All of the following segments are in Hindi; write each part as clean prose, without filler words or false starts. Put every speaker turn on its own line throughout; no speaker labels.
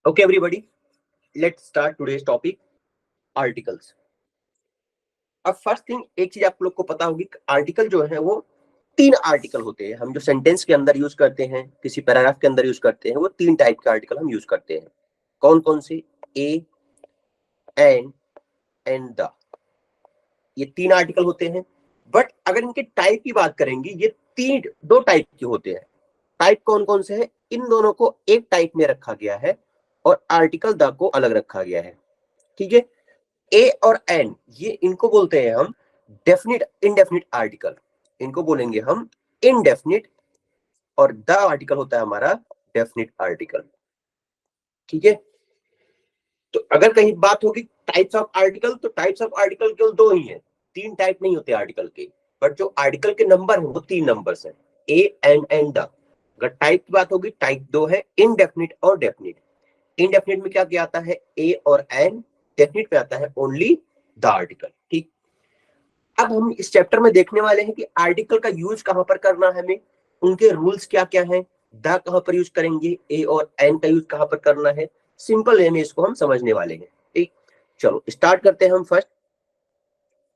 Okay, everybody, let's start today's topic, articles. अब फर्स्ट थिंग, एक चीज आप लोग को पता होगी, आर्टिकल जो है वो तीन आर्टिकल होते हैं। हम जो सेंटेंस के अंदर यूज करते हैं, किसी पैराग्राफ के अंदर यूज करते हैं, वो तीन टाइप के आर्टिकल हम यूज करते हैं। कौन कौन से? ए, एंड द, ये तीन आर्टिकल होते हैं। बट अगर इनके टाइप की बात करेंगे, ये दो टाइप के होते हैं। टाइप कौन कौन से हैं? इन दोनों को एक टाइप में रखा गया है और आर्टिकल द को अलग रखा गया है। ठीक है, ए और एन, ये इनको बोलते हैं हम डेफिनिट इंडेफिनिट आर्टिकल, इनको बोलेंगे हम इनडेफिनिट, और द आर्टिकल होता है हमारा डेफिनिट आर्टिकल। ठीक है, तो अगर कहीं बात होगी टाइप्स ऑफ आर्टिकल, तो टाइप्स ऑफ आर्टिकल केवल दो ही है, तीन टाइप नहीं होते आर्टिकल के। बट जो आर्टिकल के नंबर है वो तीन नंबर्स है, ए एंड द। अगर टाइप की बात होगी, टाइप दो है, इनडेफिनिट और डेफिनिट। इनडेफिनिट में क्या क्या आता है? ए और एन। डेफिनिट में आता है ओनली द आर्टिकल। ठीक, अब हम इस चैप्टर में देखने वाले हैं कि आर्टिकल का यूज कहां पर करना है, हमें उनके रूल्स क्या क्या हैं, द कहां पर यूज करेंगे, ए और एन का यूज कहां पर करना है। सिंपल वे में इसको हम समझने वाले हैं। ठीक, चलो स्टार्ट करते हैं हम। फर्स्ट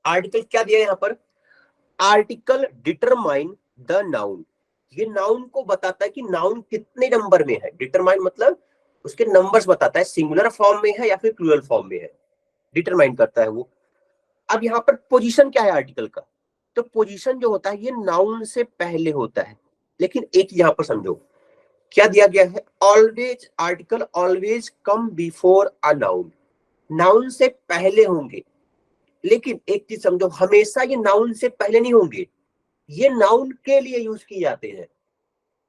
आर्टिकल क्या दिया है यहाँ पर? Article determine the noun. ये नाउन को बताता है कि नाउन कितने नंबर में है। डिटरमाइन मतलब उसके नंबर्स बताता है, सिंगुलर फॉर्म में है या फिर प्लूरल फॉर्म में है, डिटरमाइन करता है वो। अब यहाँ पर पोजीशन क्या है आर्टिकल का? तो पोजीशन जो होता है ये नाउन से पहले होता है। लेकिन एक यहाँ पर समझो क्या दिया गया है, always, article always come before a noun. Noun से पहले होंगे, लेकिन एक चीज समझो, हमेशा ये नाउन से पहले नहीं होंगे। ये नाउन के लिए यूज किए जाते हैं।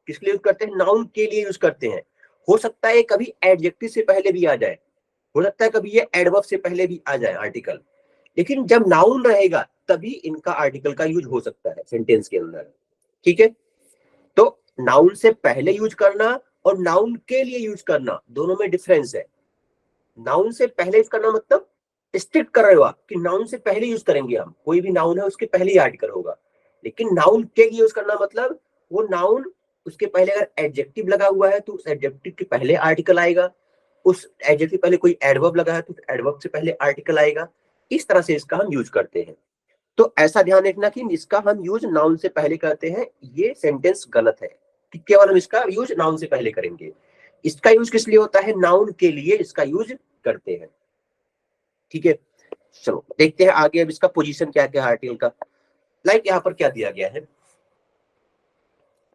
किसके लिए यूज करते हैं? नाउन के लिए यूज करते हैं। हो सकता है कभी एडजेक्टिव से पहले भी आ जाए, हो सकता है कभी ये एडवर्ब से पहले भी आ जाए आर्टिकल, लेकिन जब नाउन रहेगा तभी इनका आर्टिकल का यूज हो सकता है सेंटेंस के अंदर। ठीक है, तो नाउन से पहले यूज करना और नाउन के लिए यूज करना, दोनों में डिफरेंस है। नाउन से पहले यूज करना मतलब स्ट्रिक्ट कर रहे हो आप कि नाउन से पहले यूज करेंगे हम, कोई भी नाउन है उसके पहले ही आर्टिकल होगा। लेकिन नाउन के लिए यूज करना मतलब वो नाउन, उसके पहले अगर एडजेक्टिव लगा हुआ है तो उस एडजेक्टिव के पहले आर्टिकल आएगा, उस एडजेक्टिव पहले कोई एडवर्ब लगा है तो एडवर्ब से पहले आर्टिकल आएगा। इस तरह से इसका हम यूज करते हैं। तो ऐसा ध्यान रखना कि इसका हम यूज नाउन से पहले करते हैं, ये सेंटेंस गलत है कि केवल हम इसका यूज नाउन से पहले करेंगे। इसका यूज किस लिए होता है? नाउन के लिए इसका यूज करते हैं। ठीक है, चलो देखते हैं आगे अब इसका पोजीशन क्या क्या है आर्टिकल का। लाइक यहाँ पर क्या दिया गया है,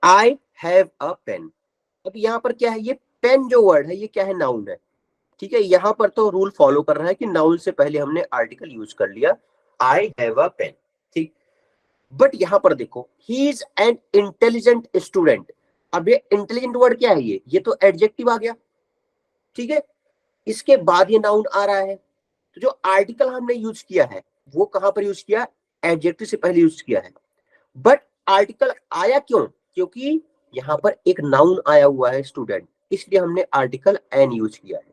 आई हैव अ पेन। अब यहाँ पर क्या है, ये पेन जो वर्ड है ये क्या है? नाउन है। ठीक है, यहाँ पर तो रूल फॉलो कर रहा है कि नाउन से पहले हमने आर्टिकल यूज कर लिया, आई हैव अ पेन। ठीक, बट यहां पर देखो, he is an intelligent student. अब ये इंटेलिजेंट वर्ड क्या है? ये तो एडजेक्टिव आ गया। ठीक है, इसके बाद ये नाउन आ रहा है, तो जो आर्टिकल हमने यूज किया है वो कहां पर यूज किया? एडजेक्टिव से पहले यूज किया है। बट आर्टिकल आया क्यों? क्योंकि यहां पर एक नाउन आया हुआ है स्टूडेंट, इसलिए हमने आर्टिकल एन यूज किया है।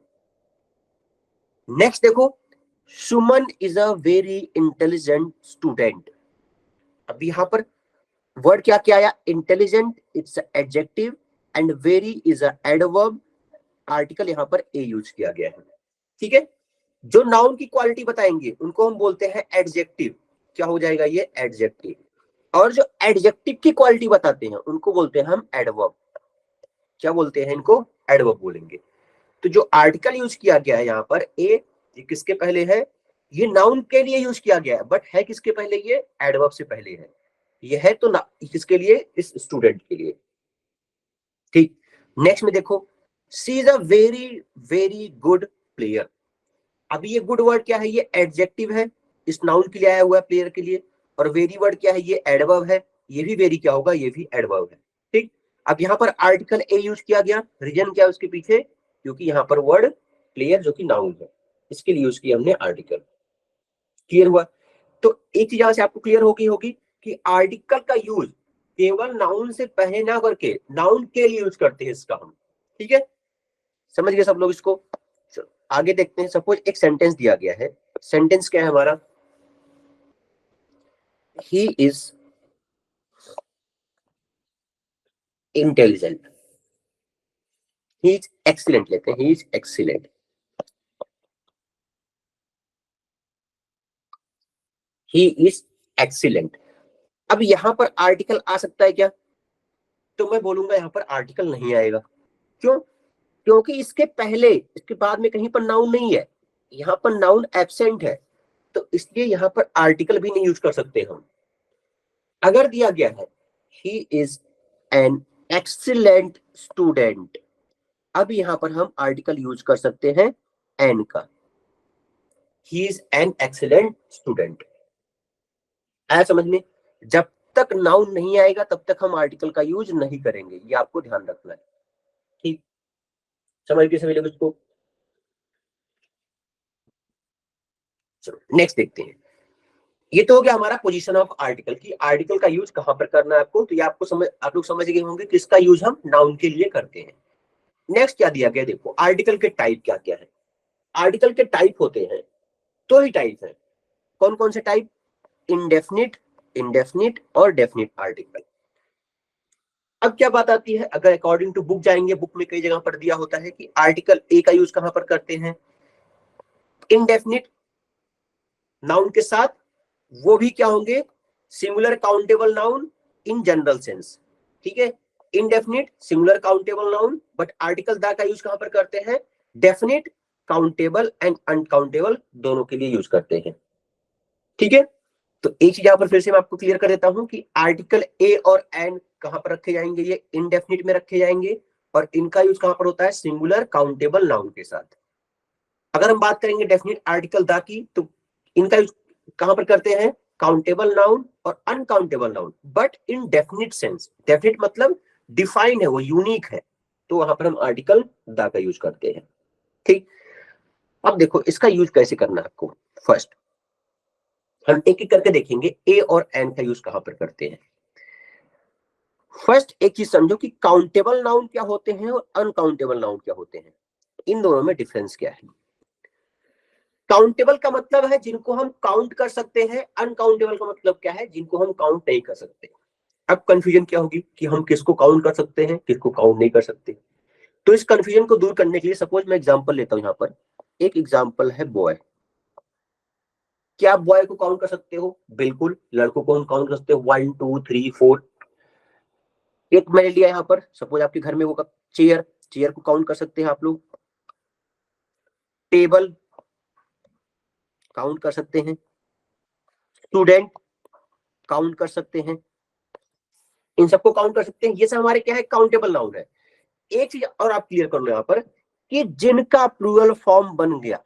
नेक्स्ट देखो, Suman is a very intelligent student. अब यहां पर वर्ड क्या क्या आया? Intelligent it's adjective and very is a adverb. Article यहां पर ए यूज किया गया है। ठीक है, जो नाउन की क्वालिटी बताएंगे उनको हम बोलते हैं एडजेक्टिव। क्या हो जाएगा ये? एडजेक्टिव। और जो एडजेक्टिव की क्वालिटी बताते हैं उनको बोलते हैं हम एडवर्ब। क्या बोलते हैं इनको? एडवर्ब बोलेंगे। तो जो आर्टिकल यूज किया गया है यहाँ पर ए, ये किसके पहले है? ये नाउन के लिए यूज किया गया है, बट है किसके पहले? ये एडवर्ब से पहले है। ये है तो ना किसके लिए? इस स्टूडेंट के लिए। ठीक, नेक्स्ट में देखो, she is a very very good player. अब ये गुड वर्ड क्या है? ये एडजेक्टिव है, इस नाउन के लिए आया हुआ है, प्लेयर के लिए। और वेरी वर्ड क्या है? ये एडवर्ब है, ये भी वेरी क्या होगा? ये भी एडवर्ब है। ठीक, अब यहाँ पर आर्टिकल ए यूज किया गया, रीजन क्या है उसके पीछे? क्योंकि यहाँ पर वर्ड प्लेयर जो कि नाउन है, इसके लिए यूज किया हमने आर्टिकल। क्लियर हुआ? तो एक चीज यहां से आपको क्लियर होगी होगी कि आर्टिकल का यूज केवल नाउन से पहले ना करके नाउन के लिए यूज करते हैं इसका हम। ठीक है, समझ गए सब लोग इसको? चलो आगे देखते हैं। सपोज एक सेंटेंस दिया गया है, सेंटेंस क्या है हमारा? He is intelligent. He is excellent लेते हैं, he is excellent, he is excellent. अब यहां पर आर्टिकल आ सकता है क्या? तो मैं बोलूंगा यहां पर आर्टिकल नहीं आएगा। क्यों? क्योंकि इसके पहले इसके बाद में कहीं पर नाउन नहीं है, यहां पर नाउन एब्सेंट है, तो इसलिए यहां पर आर्टिकल भी नहीं यूज कर सकते हम। अगर दिया गया है he is an excellent student, अब यहां पर हम आर्टिकल यूज कर सकते हैं एन का, he is an excellent student. आया समझ में? जब तक नाउन नहीं आएगा तब तक हम आर्टिकल का यूज नहीं करेंगे, ये आपको ध्यान रखना है। ठीक, समझ गए सभी लोग इसको? चलो नेक्स्ट देखते हैं। ये तो हो गया हमारा पोजीशन ऑफ आर्टिकल की आर्टिकल का यूज कहां पर करना है आपको, तो ये आपको समझ, आप लोग समझ गए होंगे किसका यूज हम नाउन के लिए करते हैं। नेक्स्ट क्या दिया गया, देखो आर्टिकल के टाइप क्या क्या है। आर्टिकल के टाइप होते हैं, दो ही टाइप है। कौन कौन से टाइप? इंडेफिनिट, इंडेफिनिट और डेफिनिट आर्टिकल। अब क्या बात आती है, अगर अकॉर्डिंग टू बुक जाएंगे, बुक में कई जगह पर दिया होता है कि आर्टिकल ए का यूज कहां पर करते हैं, इंडेफिनिट नाउन के साथ, वो भी क्या होंगे, singular countable noun in general sense. ठीक है, indefinite singular countable noun, but article the का यूज कहां पर करते हैं, डेफिनिट काउंटेबल एंड अनकाउंटेबल दोनों के लिए यूज करते हैं। ठीक है, तो एक चीज यहां पर फिर से मैं आपको क्लियर कर देता हूं कि आर्टिकल ए और एन कहां पर रखे जाएंगे, ये इनडेफिनिट में रखे जाएंगे, और इनका यूज कहां पर होता है, सिंगुलर काउंटेबल नाउन के साथ। अगर हम बात करेंगे डेफिनिट आर्टिकल द की, तो इनका यूज कहां पर करते हैं, काउंटेबल नाउन और uncountable noun, but in definite sense. Definite मतलब डिफाइन है, वो यूनिक है, तो वहां पर हम आर्टिकल द का यूज करते हैं। ठीक, अब देखो इसका यूज कैसे करना है आपको। फर्स्ट हम एक एक करके देखेंगे ए और एन का यूज कहां पर करते हैं। फर्स्ट एक चीज समझो कि काउंटेबल नाउन क्या होते हैं और अनकाउंटेबल नाउन क्या होते हैं, इन दोनों में डिफरेंस क्या है। काउंटेबल का मतलब है जिनको हम काउंट कर सकते हैं, अनकाउंटेबल का मतलब क्या है, जिनको हम काउंट नहीं कर सकते। अब कंफ्यूजन क्या होगी कि हम किसको काउंट कर सकते हैं, किसको काउंट नहीं कर सकते। तो इस कंफ्यूजन को दूर करने के लिए सपोज मैं एग्जांपल लेता हूं, यहां पर एक एग्जांपल है बॉय। क्या आप बॉय को काउंट कर सकते हो? बिल्कुल, लड़कों को हम काउंट कर सकते हो, 1 2 3 4। एक मैंने लिया यहाँ पर, सपोज आपके घर में होगा चेयर, चेयर को काउंट कर सकते हैं आप लोग, टेबल काउंट कर सकते हैं, स्टूडेंट काउंट कर सकते हैं, इन सबको काउंट कर सकते हैं। ये सब हमारे क्या है, काउंटेबल नाउन है। एक चीज और आप क्लियर कर लो यहाँ पर कि जिनका प्लूरल फॉर्म बन गया,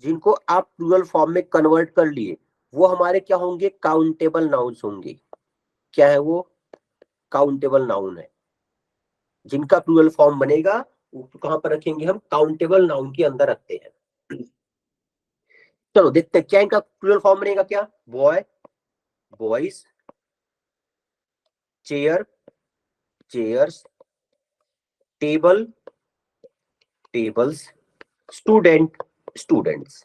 जिनको आप प्लूरल फॉर्म में कन्वर्ट कर लिए, वो हमारे क्या होंगे, काउंटेबल नाउन्स होंगे। क्या है वो, काउंटेबल नाउन है। जिनका प्लूरल फॉर्म बनेगा वो कहां पर रखेंगे हम, काउंटेबल नाउन के अंदर रखते हैं। चलो देखते हैं क्या इनका प्लूरल फॉर्म बनेगा, क्या, boy, boys, chair, chairs, table, tables, student, students.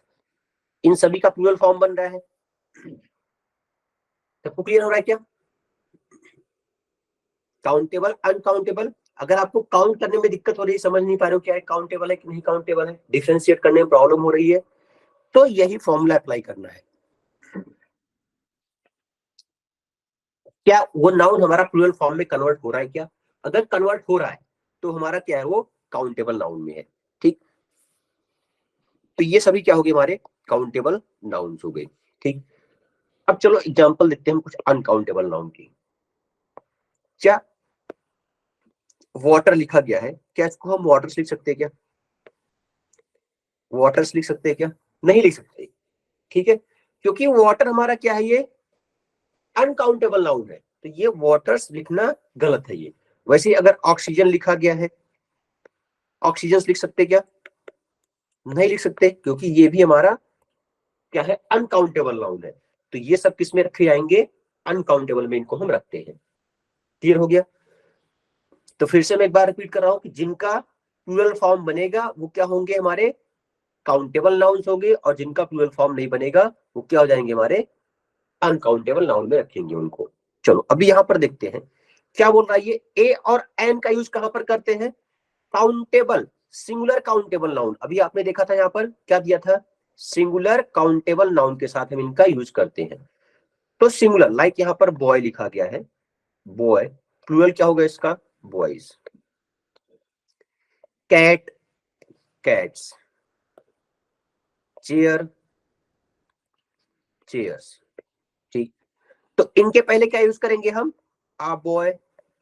इन सभी का प्लूरल फॉर्म बन रहा है। सबको क्लियर हो रहा है क्या? Countable, uncountable. अगर आपको काउंट करने में दिक्कत हो रही है, समझ नहीं पा रहे हो क्या है काउंटेबल है कि नहीं काउंटेबल है, डिफरेंशिएट करने में प्रॉब्लम हो रही है, तो यही फॉर्मूला अप्लाई करना है। क्या वो नाउन हमारा प्लूरल फॉर्म में कन्वर्ट हो रहा है क्या? अगर कन्वर्ट हो रहा है तो हमारा क्या है, वो काउंटेबल नाउन में है। ठीक, तो ये सभी क्या हो गए, हमारे काउंटेबल नाउन्स हो गए। ठीक, अब चलो एग्जांपल देखते हैं हम कुछ अनकाउंटेबल नाउन की। क्या वाटर लिखा गया है, क्या इसको हम वाटर्स लिख सकते हैं क्या? वाटर्स लिख सकते हैं क्या? नहीं लिख सकते। ठीक है, क्योंकि वाटर हमारा क्या है, ये अनकाउंटेबल नाउन है, तो ये वाटर्स लिखना गलत है। ये वैसे अगर ऑक्सीजन लिखा गया है, ऑक्सीजन लिख सकते क्या? नहीं लिख सकते, क्योंकि ये भी हमारा क्या है, अनकाउंटेबल नाउन है। तो ये सब किस में रखे जाएंगे, अनकाउंटेबल में इनको हम रखते हैं। क्लियर हो गया? तो फिर से मैं एक बार रिपीट कर रहा हूं कि जिनका प्लूरल फॉर्म बनेगा वो क्या होंगे, हमारे काउंटेबल नाउन्स होंगे, और जिनका प्लूरल फॉर्म नहीं बनेगा वो क्या हो जाएंगे, हमारे अनकाउंटेबल नाउन में रखेंगे उनको। चलो अभी यहां पर देखते हैं क्या बोल रहा है ये, ए और एन का यूज कहां पर करते हैं, काउंटेबल, सिंगुलर काउंटेबल नाउन, अभी आपने देखा था यहाँ पर क्या दिया था, सिंगुलर काउंटेबल नाउन के साथ हम इनका यूज करते हैं। तो सिंगुलर, लाइक यहाँ पर बॉय लिखा गया है, बॉय, प्लूरल क्या होगा इसका, boys. Cat, cats. Chair, chairs. ठीक, तो इनके पहले क्या यूज करेंगे हम, a boy,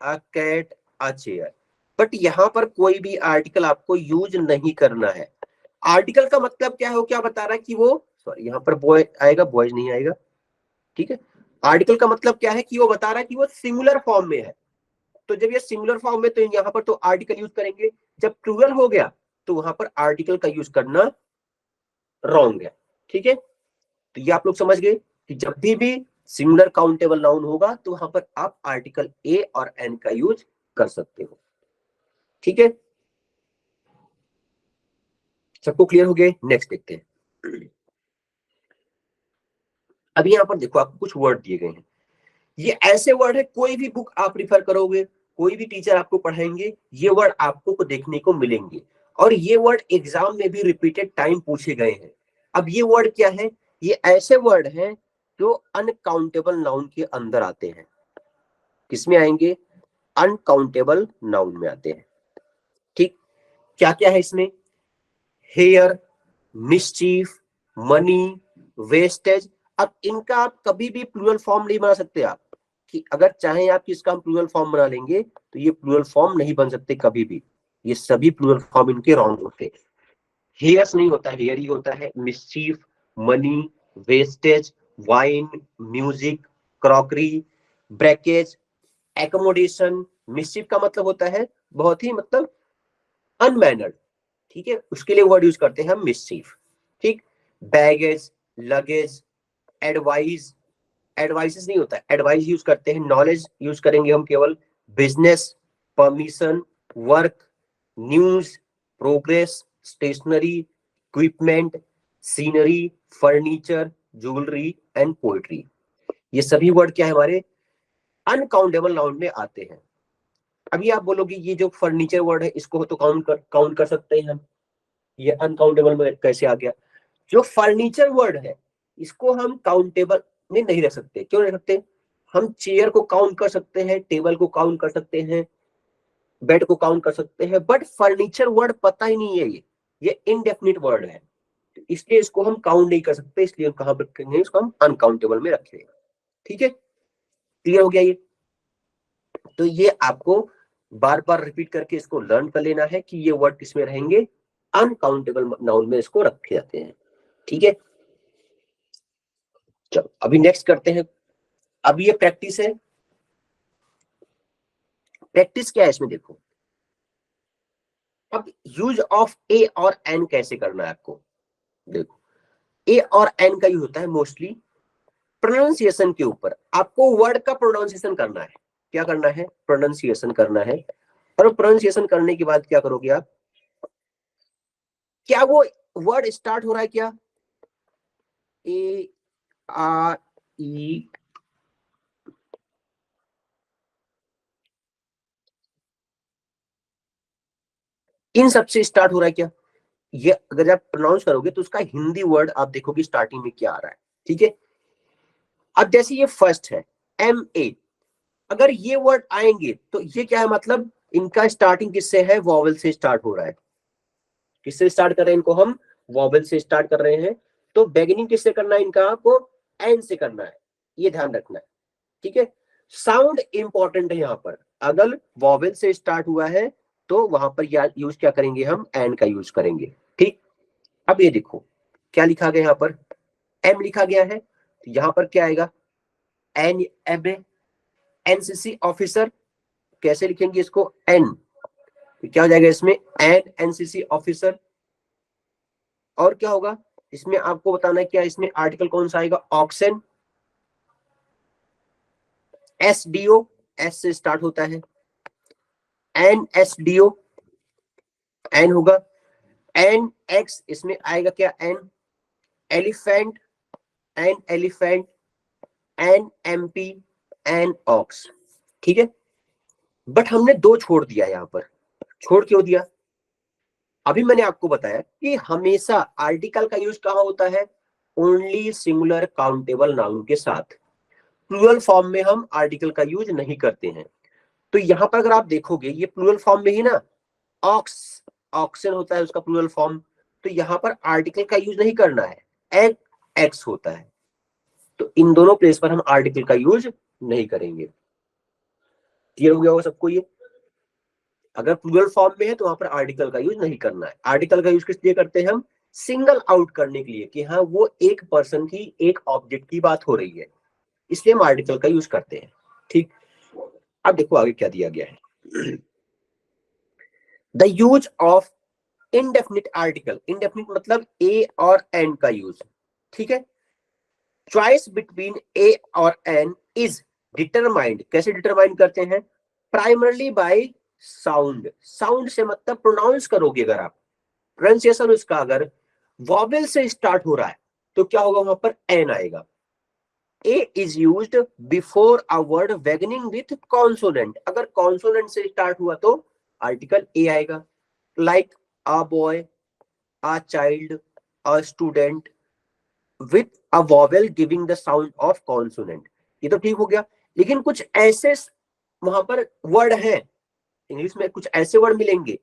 a cat, a chair. But यहां पर कोई भी आर्टिकल आपको यूज नहीं करना है। आर्टिकल का मतलब क्या है, वो क्या बता रहा है कि वो, सॉरी यहाँ पर बॉय आएगा, बॉयज नहीं आएगा, ठीक है। आर्टिकल का मतलब क्या है कि वो बता रहा है कि वो सिंगुलर फॉर्म में है। तो जब ये सिंगुलर फॉर्म में, तो यहाँ पर तो आर्टिकल यूज करेंगे। जब प्लूरल हो गया तो वहां पर आर्टिकल का यूज करना रॉन्ग है, ठीक है। तो ये आप लोग समझ गए कि जब भी सिंगुलर काउंटेबल नाउन होगा तो वहां पर आप आर्टिकल ए और एन का यूज कर सकते हो, ठीक है। सबको क्लियर हो गया, नेक्स्ट देखते हैं। अभी यहां पर देखो आपको कुछ वर्ड दिए गए हैं, ये ऐसे वर्ड है, कोई भी बुक आप रिफर करोगे, कोई भी टीचर आपको पढ़ाएंगे, ये वर्ड आपको को देखने को मिलेंगे। और ये वर्ड एग्जाम में भी रिपीटेड टाइम पूछे गए हैं। अब ये वर्ड क्या है, ये ऐसे वर्ड हैं जो अनकाउंटेबल नाउन के अंदर आते हैं। किसमें आएंगे, अनकाउंटेबल नाउन में आते हैं, ठीक। क्या क्या है इसमें, हेयर, मिसचीफ, मनी, वेस्टेज। अब इनका आप कभी भी प्लूरल फॉर्म नहीं बना सकते आप, कि अगर चाहें आप कि इसका हम प्लूरल फॉर्म बना लेंगे तो ये प्लूरल फॉर्म नहीं बन सकते कभी भी, ये सभी प्लूरल फॉर्म इनके रॉन्ग होते हैं। हेयर्स नहीं होता, हेयर ही होता है। Mischief, money, wastage, wine, music, crockery, breakage, accommodation. Mischief का मतलब होता है बहुत ही मतलब अनमैनर्ड, ठीक है, उसके लिए वर्ड यूज करते हैं हम मिसचीफ, ठीक। बैगेज, लगेज, एडवाइस, एडवाइसेस नहीं होता, एडवाइस यूज करते हैं। नॉलेज यूज करेंगे हम केवल। Business, permission, work, news, progress, stationery, equipment, scenery, furniture, jewellery and poetry. ये सभी वर्ड क्या है हमारे अनकाउंटेबल नाउन में आते हैं। अभी आप बोलोगे ये जो फर्नीचर वर्ड है इसको तो काउंट कर सकते हैं हम, ये अनकाउंटेबल में कैसे आ गया। जो फर्नीचर वर्ड है इसको हम काउंटेबल में नहीं रख सकते, क्यों नहीं रख सकते, हम चेयर को काउंट कर सकते हैं, टेबल को काउंट कर सकते हैं, बेड को काउंट कर सकते हैं, बट फर्नीचर वर्ड पता ही नहीं है, ये इनडेफिनिट वर्ड है, तो इसलिए इसको हम काउंट नहीं कर सकते, इसलिए कहां पर रखेंगे, इसको हम अनकाउंटेबल में रखेंगे, ठीक है। क्लियर हो गया ये, तो ये आपको बार बार रिपीट करके इसको लर्न कर लेना है कि ये वर्ड किसमें रहेंगे, अनकाउंटेबल नाउन में इसको रखे जाते हैं, ठीक है। चलो अभी नेक्स्ट करते हैं। अब ये प्रैक्टिस है, प्रैक्टिस क्या है इसमें देखो। अब यूज ऑफ ए और एन कैसे करना है आपको, देखो ए और एन का यूज होता है मोस्टली प्रोनाउंसिएशन के ऊपर। आपको वर्ड का प्रोनाउंसिएशन करना है, क्या करना है, प्रोनाउंसिएशन करना है। और प्रोनाउंसिएशन करने के बाद क्या करोगे आप, क्या वो वर्ड स्टार्ट हो रहा है क्या, ए आ ई, इन सबसे स्टार्ट हो रहा है क्या, ये अगर आप प्रोनाउंस करोगे तो उसका हिंदी वर्ड आप देखोगे स्टार्टिंग में क्या आ रहा है, ठीक है। अब जैसे ये फर्स्ट है एम ए, अगर ये वर्ड आएंगे तो ये क्या है, मतलब इनका स्टार्टिंग किससे है, वॉवल से स्टार्ट हो रहा है। किससे स्टार्ट कर रहे हैं इनको हम, वॉवल से स्टार्ट कर रहे हैं। तो बिगिनिंग किससे करना है इनका, आपको एन से करना है, ये ध्यान रखना है, ठीक है। साउंड इंपॉर्टेंट है यहाँ पर, अगर वॉवल से स्टार्ट हुआ है तो वहां पर यूज क्या करेंगे हम, एन का यूज करेंगे, ठीक। अब ये देखो क्या लिखा गया यहाँ पर, एम लिखा गया है, तो यहाँ पर क्या आएगा, an M A, NCC officer, कैसे लिखेंगे इसको, एन, तो क्या हो जाएगा इसमें, एन एनसीसी ऑफिसर। और क्या होगा इसमें आपको बताना है, क्या इसमें आर्टिकल कौन सा आएगा, ऑक्सन, एसडीओ, एस से स्टार्ट होता है, एन एसडीओ, एन होगा। एन एक्स, इसमें आएगा क्या, an elephant, an elephant, an MP, an ox, ठीक है। बट हमने दो छोड़ दिया, यहां पर छोड़ क्यों दिया, अभी मैंने आपको बताया कि हमेशा आर्टिकल का यूज कहाँ होता है, ओनली सिंगुलर काउंटेबल नाउन के साथ। प्लूरल फॉर्म में हम आर्टिकल का यूज नहीं करते हैं। तो यहां पर अगर आप देखोगे ये प्लूरल फॉर्म में ही ना, ऑक्स, ऑक्सन होता है उसका प्लूरल फॉर्म, तो यहां पर आर्टिकल का यूज नहीं करना है, एग, एक्स होता है। तो इन दोनों प्लेस पर हम आर्टिकल का यूज नहीं करेंगे। क्लियर हो गया होगा सबको ये? अगर प्लूरल फॉर्म में है तो वहां पर आर्टिकल का यूज नहीं करना है। आर्टिकल का यूज किस लिए करते हैं हम, सिंगल आउट करने के लिए कि हाँ वो एक पर्सन की, एक ऑब्जेक्ट की बात हो रही है, इसलिए हम आर्टिकल का यूज करते हैं। ठीक, अब देखो आगे क्या दिया गया है। The use of indefinite article, indefinite मतलब ए और एन का यूज, ठीक है। चॉइस बिटवीन ए और एन इज डिटरमाइंड, कैसे डिटरमाइन करते हैं, प्राइमरली बाय साउंड। साउंड से मतलब प्रोनाउंस करोगे अगर आप, प्रोनाउंसिएशन उसका अगर वॉवेल से स्टार्ट हो रहा है तो क्या होगा, वहां पर एन आएगा। A is used before a word beginning with consonant, अगर कॉन्सोनेंट से स्टार्ट हुआ तो आर्टिकल ए आएगा। Like a boy, a child, a student with a vowel giving the sound of consonant. ये तो ठीक हो गया, लेकिन कुछ ऐसे वहां पर वर्ड है, इंग्लिश में कुछ ऐसे वर्ड मिलेंगे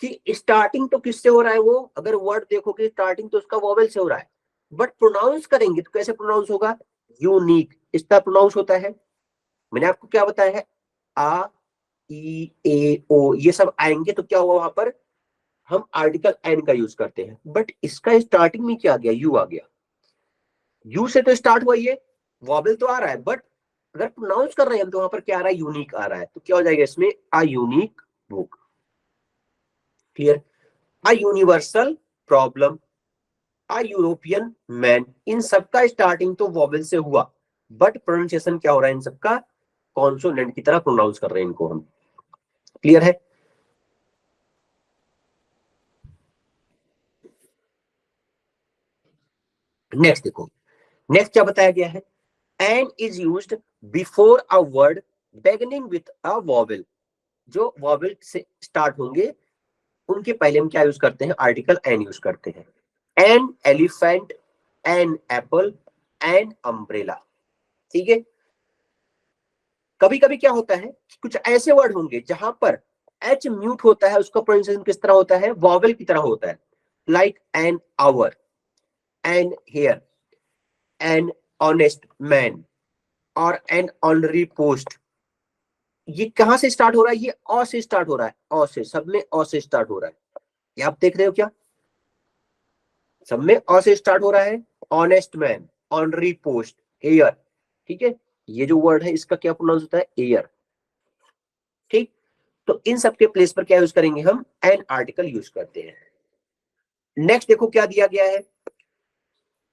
कि स्टार्टिंग तो किससे हो रहा है, वो अगर वर्ड देखोगे स्टार्टिंग तो उसका वॉवेल से हो रहा है, बट प्रोनाउंस करेंगे तो कैसे प्रोनाउंस होगा, यूनिक, इसका प्रोनाउंस होता है। मैंने आपको क्या बताया है, आ, ई, ए, ओ, ये सब आएंगे तो क्या होगा, वहां पर हम आर्टिकल एन का यूज करते हैं। बट इसका स्टार्टिंग में क्या आ गया, यू आ गया। यू से तो स्टार्ट हुआ, ये वॉवेल तो आ रहा है, बट अगर प्रोनाउंस कर रहे हैं हम तो वहां पर क्या आ रहा है, यूनिक आ रहा है, तो क्या हो जाएगा इसमें, a unique book. Clear? A universal problem, a European man, इन सबका स्टार्टिंग तो वॉवेल से हुआ, बट प्रोनाउंसिएशन क्या हो रहा है इन सबका, कॉन्सोनेंट की तरह प्रोनाउंस कर रहे हैं इनको हम। क्लियर है? नेक्स्ट देखो, नेक्स्ट क्या बताया गया है, an is used before a word beginning with a vowel, जो वॉवेल से स्टार्ट होंगे उनके पहले हम क्या यूज करते हैं, आर्टिकल एन यूज करते हैं। An elephant, an apple, an umbrella. ठीक है, कभी कभी क्या होता है कि कुछ ऐसे वर्ड होंगे जहां पर एच म्यूट होता है, उसका प्रोनाउंसिएशन किस तरह होता है, वॉवेल की तरह होता है। Like an hour, an heir, an honest man, और एन ऑनरी पोस्ट। ये कहां से स्टार्ट हो रहा है, ये अ से स्टार्ट हो रहा है, अ से, सब में अ से स्टार्ट हो रहा है। ये आप देख रहे हो क्या, सब में अ से स्टार्ट हो रहा है। Honest man, honorary post, heir. ठीक है, ये जो वर्ड है इसका क्या प्रोनाउंस होता है, एयर। ठीक, तो इन सब के प्लेस पर क्या यूज करेंगे हम, एन आर्टिकल यूज करते हैं। नेक्स्ट देखो क्या दिया गया है,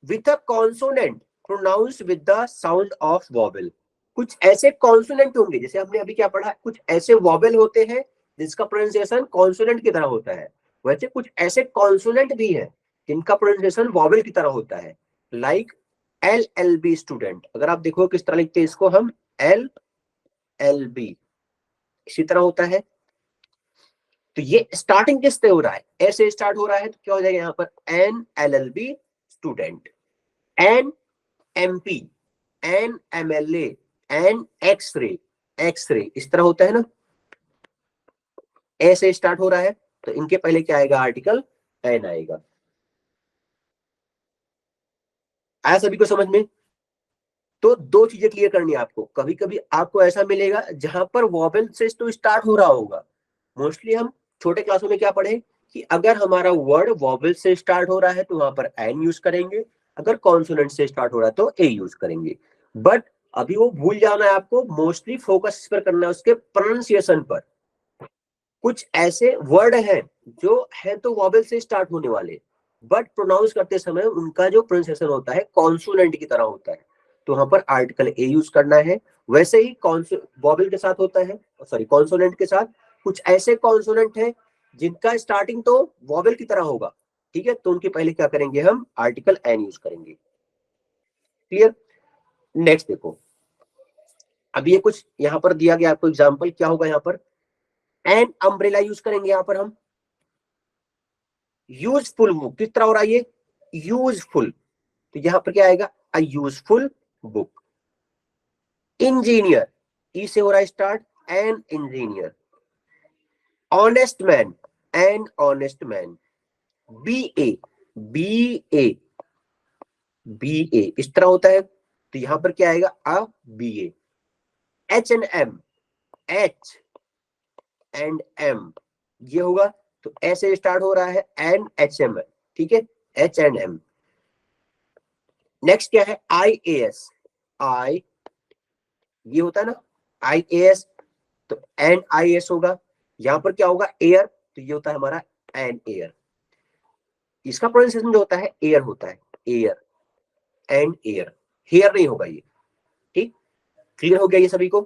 with a consonant pronounce with the sound of vowel. कुछ ऐसे कॉन्सोनेंट होंगे, जैसे हमने अभी क्या पढ़ा, कुछ ऐसे वॉवेल होते हैं जिसका प्रोनाउंसिएशन कॉन्सोनेंट की तरह होता है, वैसे कुछ ऐसे कॉन्सोनेंट भी हैं जिनका प्रोनाउंसिएशन वॉवेल की तरह होता है। Like L L B student, अगर आप देखो किस तरह लिखते हैं इसको हम, एल एल बी, इसी तरह होता है। तो ये स्टार्टिंग किससे हो रहा है, ऐसे स्टार्ट हो रहा है, तो क्या हो जाएगा यहाँ पर, an L L B student, an M P, an M L A, an X ray, X ray, इस तरह होता है ना, ऐसे स्टार्ट हो रहा है, तो इनके पहले क्या आएगा, आर्टिकल एन आएगा। आया सभी को समझ में? तो दो चीजें क्लियर करनी है आपको, कभी कभी आपको ऐसा मिलेगा जहां पर वॉवेल से तो स्टार्ट हो रहा होगा, मोस्टली हम छोटे क्लासों में क्या पढ़े कि अगर हमारा वर्ड वॉवेल से स्टार्ट हो रहा है तो वहां पर एन यूज करेंगे, अगर कॉन्सोनेंट से स्टार्ट हो रहा है तो ए यूज करेंगे। बट अभी वो भूल जाना है आपको, मोस्टली फोकस इस पर करना है उसके प्रोनाउंसिएशन पर। कुछ ऐसे वर्ड हैं जो है तो वॉवेल से स्टार्ट होने वाले, बट प्रोनाउंस करते समय उनका जो प्रोनाउंसिएशन होता है कॉन्सोनेंट की तरह होता है, तो वहां पर आर्टिकल ए यूज करना है। वैसे ही वॉवेल के साथ होता है, सॉरी कॉन्सोनेंट के साथ, कुछ ऐसे कॉन्सोनेंट है जिनका स्टार्टिंग तो वॉवेल की तरह होगा, ठीक है, तो उनके पहले क्या करेंगे हम, आर्टिकल एन यूज करेंगे। क्लियर? नेक्स्ट देखो, अब ये कुछ यहां पर दिया गया आपको, एग्जाम्पल क्या होगा यहाँ पर, एन अम्ब्रेला यूज करेंगे यहां पर हम, यूजफुल बुक, किस तरह हो रहा है ये, यूजफुल, तो यहां पर क्या आएगा, a useful book. Engineer, E से हो रहा है start, an engineer. Honest man, an honest man. B A, B A, B A इस तरह होता है, तो यहां पर क्या आएगा, a B A. H and M, H and M ये होगा, तो ऐसे स्टार्ट हो रहा है, एन एच एम, ठीक है, एच एंड एम। नेक्स्ट क्या है, आई ए एस, आई ये होता है ना, आई ए एस, तो एन आई एस होगा। यहां पर क्या होगा, एयर, तो ये होता है हमारा एन एयर। इसका प्रोनाउंसिएशन जो होता है एयर होता है, एयर, एंड एयर, हेयर नहीं होगा ये। ठीक, क्लियर हो गया ये सभी को।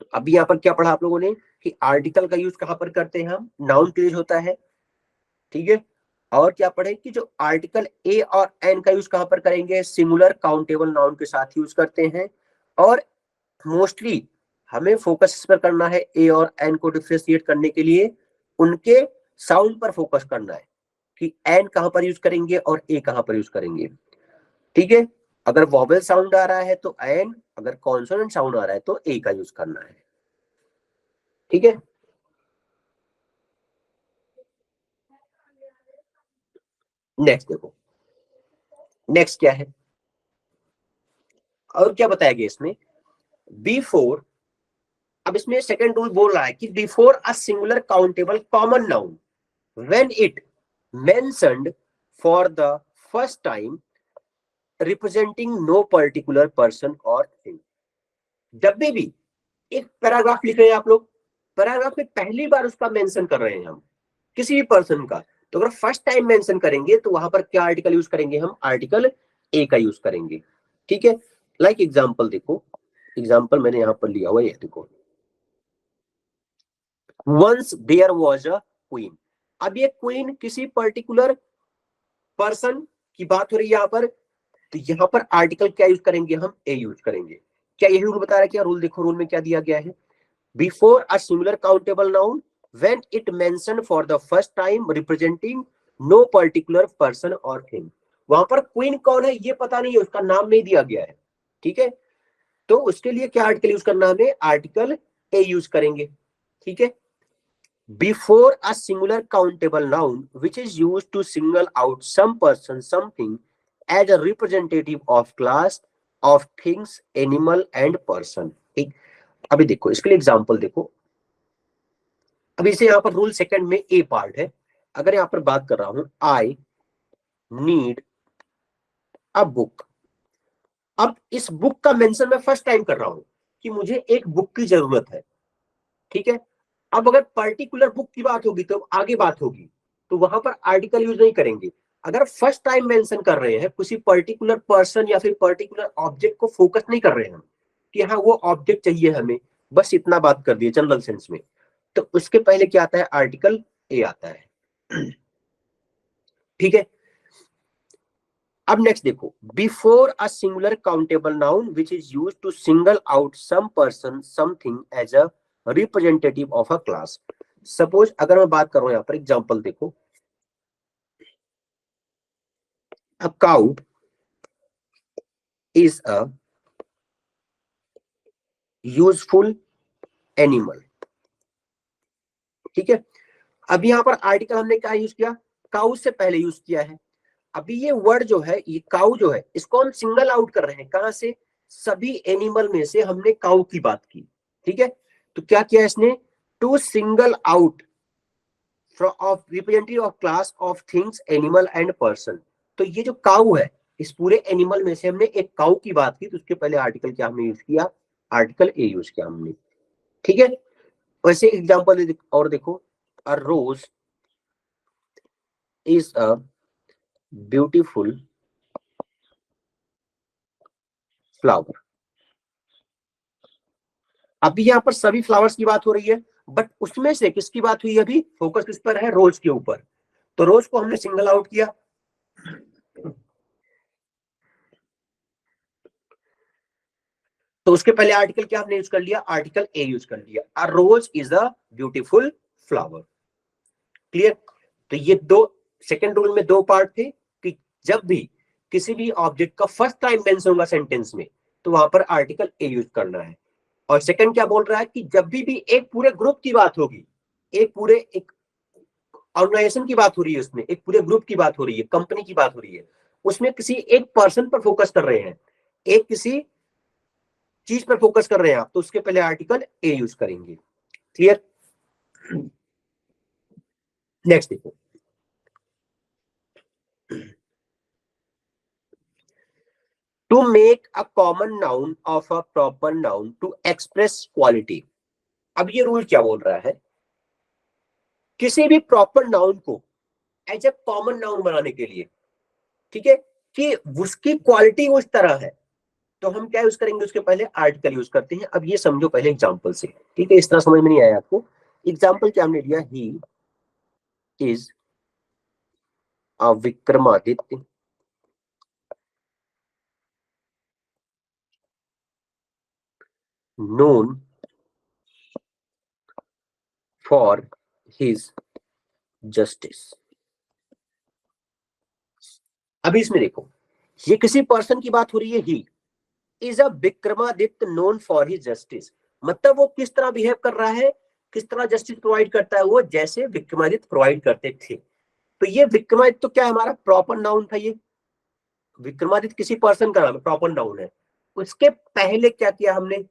तो अभी यहां पर क्या पढ़ा आप लोगों ने, कि आर्टिकल का यूज कहां पर करते हैं हम, नाउन के लिए होता है, ठीक है। और क्या पढ़े कि जो आर्टिकल ए और एन का यूज कहां पर करेंगे, सिंगुलर काउंटेबल नाउन के साथ यूज करते हैं। और मोस्टली हमें फोकस इस पर करना है, ए और एन को डिफरेंशिएट करने के लिए उनके साउंड पर फोकस करना है, कि एन कहां पर यूज करेंगे और ए कहां पर यूज करेंगे, ठीक है। अगर वॉवेल साउंड आ रहा है तो एन, अगर कॉन्सोनेंट साउंड आ रहा है तो ए का यूज करना है, ठीक है। नेक्स्ट देखो, नेक्स्ट क्या है, और क्या बताया गया इसमें, बिफोर, अब इसमें सेकंड रूल बोल रहा है कि before a singular countable common noun when it mentioned for the first time representing no particular person और थिंग। जब भी एक पैराग्राफ लिख रहे हैं आप लोग, पैराग्राफ में पहली बार उसका मेंशन कर रहे हैं हम, किसी भी पर्सन का, तो अगर फर्स्ट टाइम मेंशन करेंगे तो वहां पर क्या आर्टिकल यूज करेंगे हम, आर्टिकल ए का यूज करेंगे, ठीक है। लाइक एग्जांपल देखो, एग्जांपल मैंने यहां पर लिया हुआ है, देखो, once there was a queen. अब ये क्वीन किसी पर्टिकुलर पर्सन की बात हो रही है यहां पर, तो यहां पर आर्टिकल क्या यूज करेंगे हम, ए यूज करेंगे। क्या यही रूल बता रहा है, क्या रूल देखो, रूल में क्या दिया गया है, before a singular countable noun when it mention for the first time representing no particular person और थिंग। वहां पर क्वीन कौन है ये पता नहीं है, उसका नाम नहीं दिया गया है, ठीक है। तो उसके लिए क्या आर्टिकल यूज करना, हमें आर्टिकल ए यूज करेंगे, ठीक है। Before a singular countable noun which is used to single out some person, something as a representative of class of things, animal and person। ठीक, अभी देखो इसके लिए एग्जांपल देखो, अभी इसे यहां पर रूल सेकंड में ए पार्ट है। अगर यहां पर बात कर रहा हूं, आई नीड अ बुक, अब इस बुक का मेंशन मैं फर्स्ट टाइम कर रहा हूं कि मुझे एक बुक की जरूरत है, ठीक है। अब अगर पर्टिकुलर बुक की बात होगी तो आगे बात होगी, तो वहां पर आर्टिकल यूज नहीं करेंगे। अगर फर्स्ट टाइम मेंशन कर रहे हैं किसी पर्टिकुलर पर्सन या फिर पर्टिकुलर ऑब्जेक्ट को फोकस नहीं कर रहे हैं हम, कि हाँ वो ऑब्जेक्ट चाहिए हमें, बस इतना बात कर दिए जनरल सेंस में, तो उसके पहले क्या आता है, आर्टिकल ए आता है, ठीक है। अब नेक्स्ट देखो, before a singular countable noun which is use to single out some person something as a representative of a class. Suppose अगर मैं बात कर रहा हूं, यहां पर एग्जांपल देखो, a cow is a useful animal, ठीक है। अब यहां पर आर्टिकल हमने क्या यूज किया, काउ से पहले यूज किया है। अभी ये वर्ड जो है, ये काउ जो है, इसको हम सिंगल आउट कर रहे हैं, कहां से, सभी एनिमल में से हमने काउ की बात की, ठीक है। तो क्या किया इसने, to single out of representative of class of things, animal and person. तो ये जो काउ है, इस पूरे एनिमल में से हमने एक काउ की बात की, तो उसके पहले आर्टिकल क्या हमने यूज किया, आर्टिकल ए यूज किया हमने, ठीक है। वैसे एग्जांपल और देखो, अ rose is a beautiful flower. अभी यहाँ पर सभी फ्लावर्स की बात हो रही है, बट उसमें से किसकी बात हुई, अभी फोकस किस पर है, रोज के ऊपर, तो रोज को हमने सिंगल आउट किया। तो उसके पहले आर्टिकल क्या हमने यूज कर लिया, आर्टिकल ए यूज कर लिया, a rose is a beautiful flower. Clear? तो ये दो, सेकेंड रूल में दो पार्ट थे कि जब भी किसी भी ऑब्जेक्ट का फर्स्ट टाइम मेंशन होगा सेंटेंस में तो वहां पर आर्टिकल ए यूज करना है। और सेकंड क्या बोल रहा है कि जब भी एक पूरे ग्रुप की बात होगी, एक ऑर्गेनाइजेशन की बात हो रही है, उसमें एक पूरे ग्रुप की बात हो रही है, कंपनी की बात हो रही है, उसमें किसी एक पर्सन पर फोकस कर रहे हैं, एक किसी चीज पर फोकस कर रहे हैं आप, तो उसके पहले आर्टिकल ए यूज करेंगे। क्लियर? नेक्स्ट देखो, to make a common noun of a proper noun to express quality. अब ये रूल क्या बोल रहा है, किसी भी प्रॉपर नाउन को एज ए कॉमन नाउन बनाने के लिए, ठीक है, कि उसकी क्वालिटी उस तरह है, तो हम क्या यूज करेंगे, उसके पहले आर्टिकल यूज करते हैं। अब ये समझो पहले एग्जांपल से, ठीक है, इस तरह समझ में नहीं आया आपको। एग्जांपल क्या हमने लिया, he is a Vikramaditya known for his justice। अभी इसमें देखो, ये किसी पर्सन की बात हो रही है, he is a Vikramaditya known for his justice, मतलब वो किस तरह बिहेव कर रहा है, किस तरह जस्टिस प्रोवाइड करता है वो, जैसे विक्रमादित्य प्रोवाइड करते थे। तो ये विक्रमादित्य तो क्या है, हमारा प्रॉपर नाउन था। ये विक्रमादित्य किसी पर्सन का नाम है, प्रॉपर नाउन है। उसके पहले क्या किया हमने,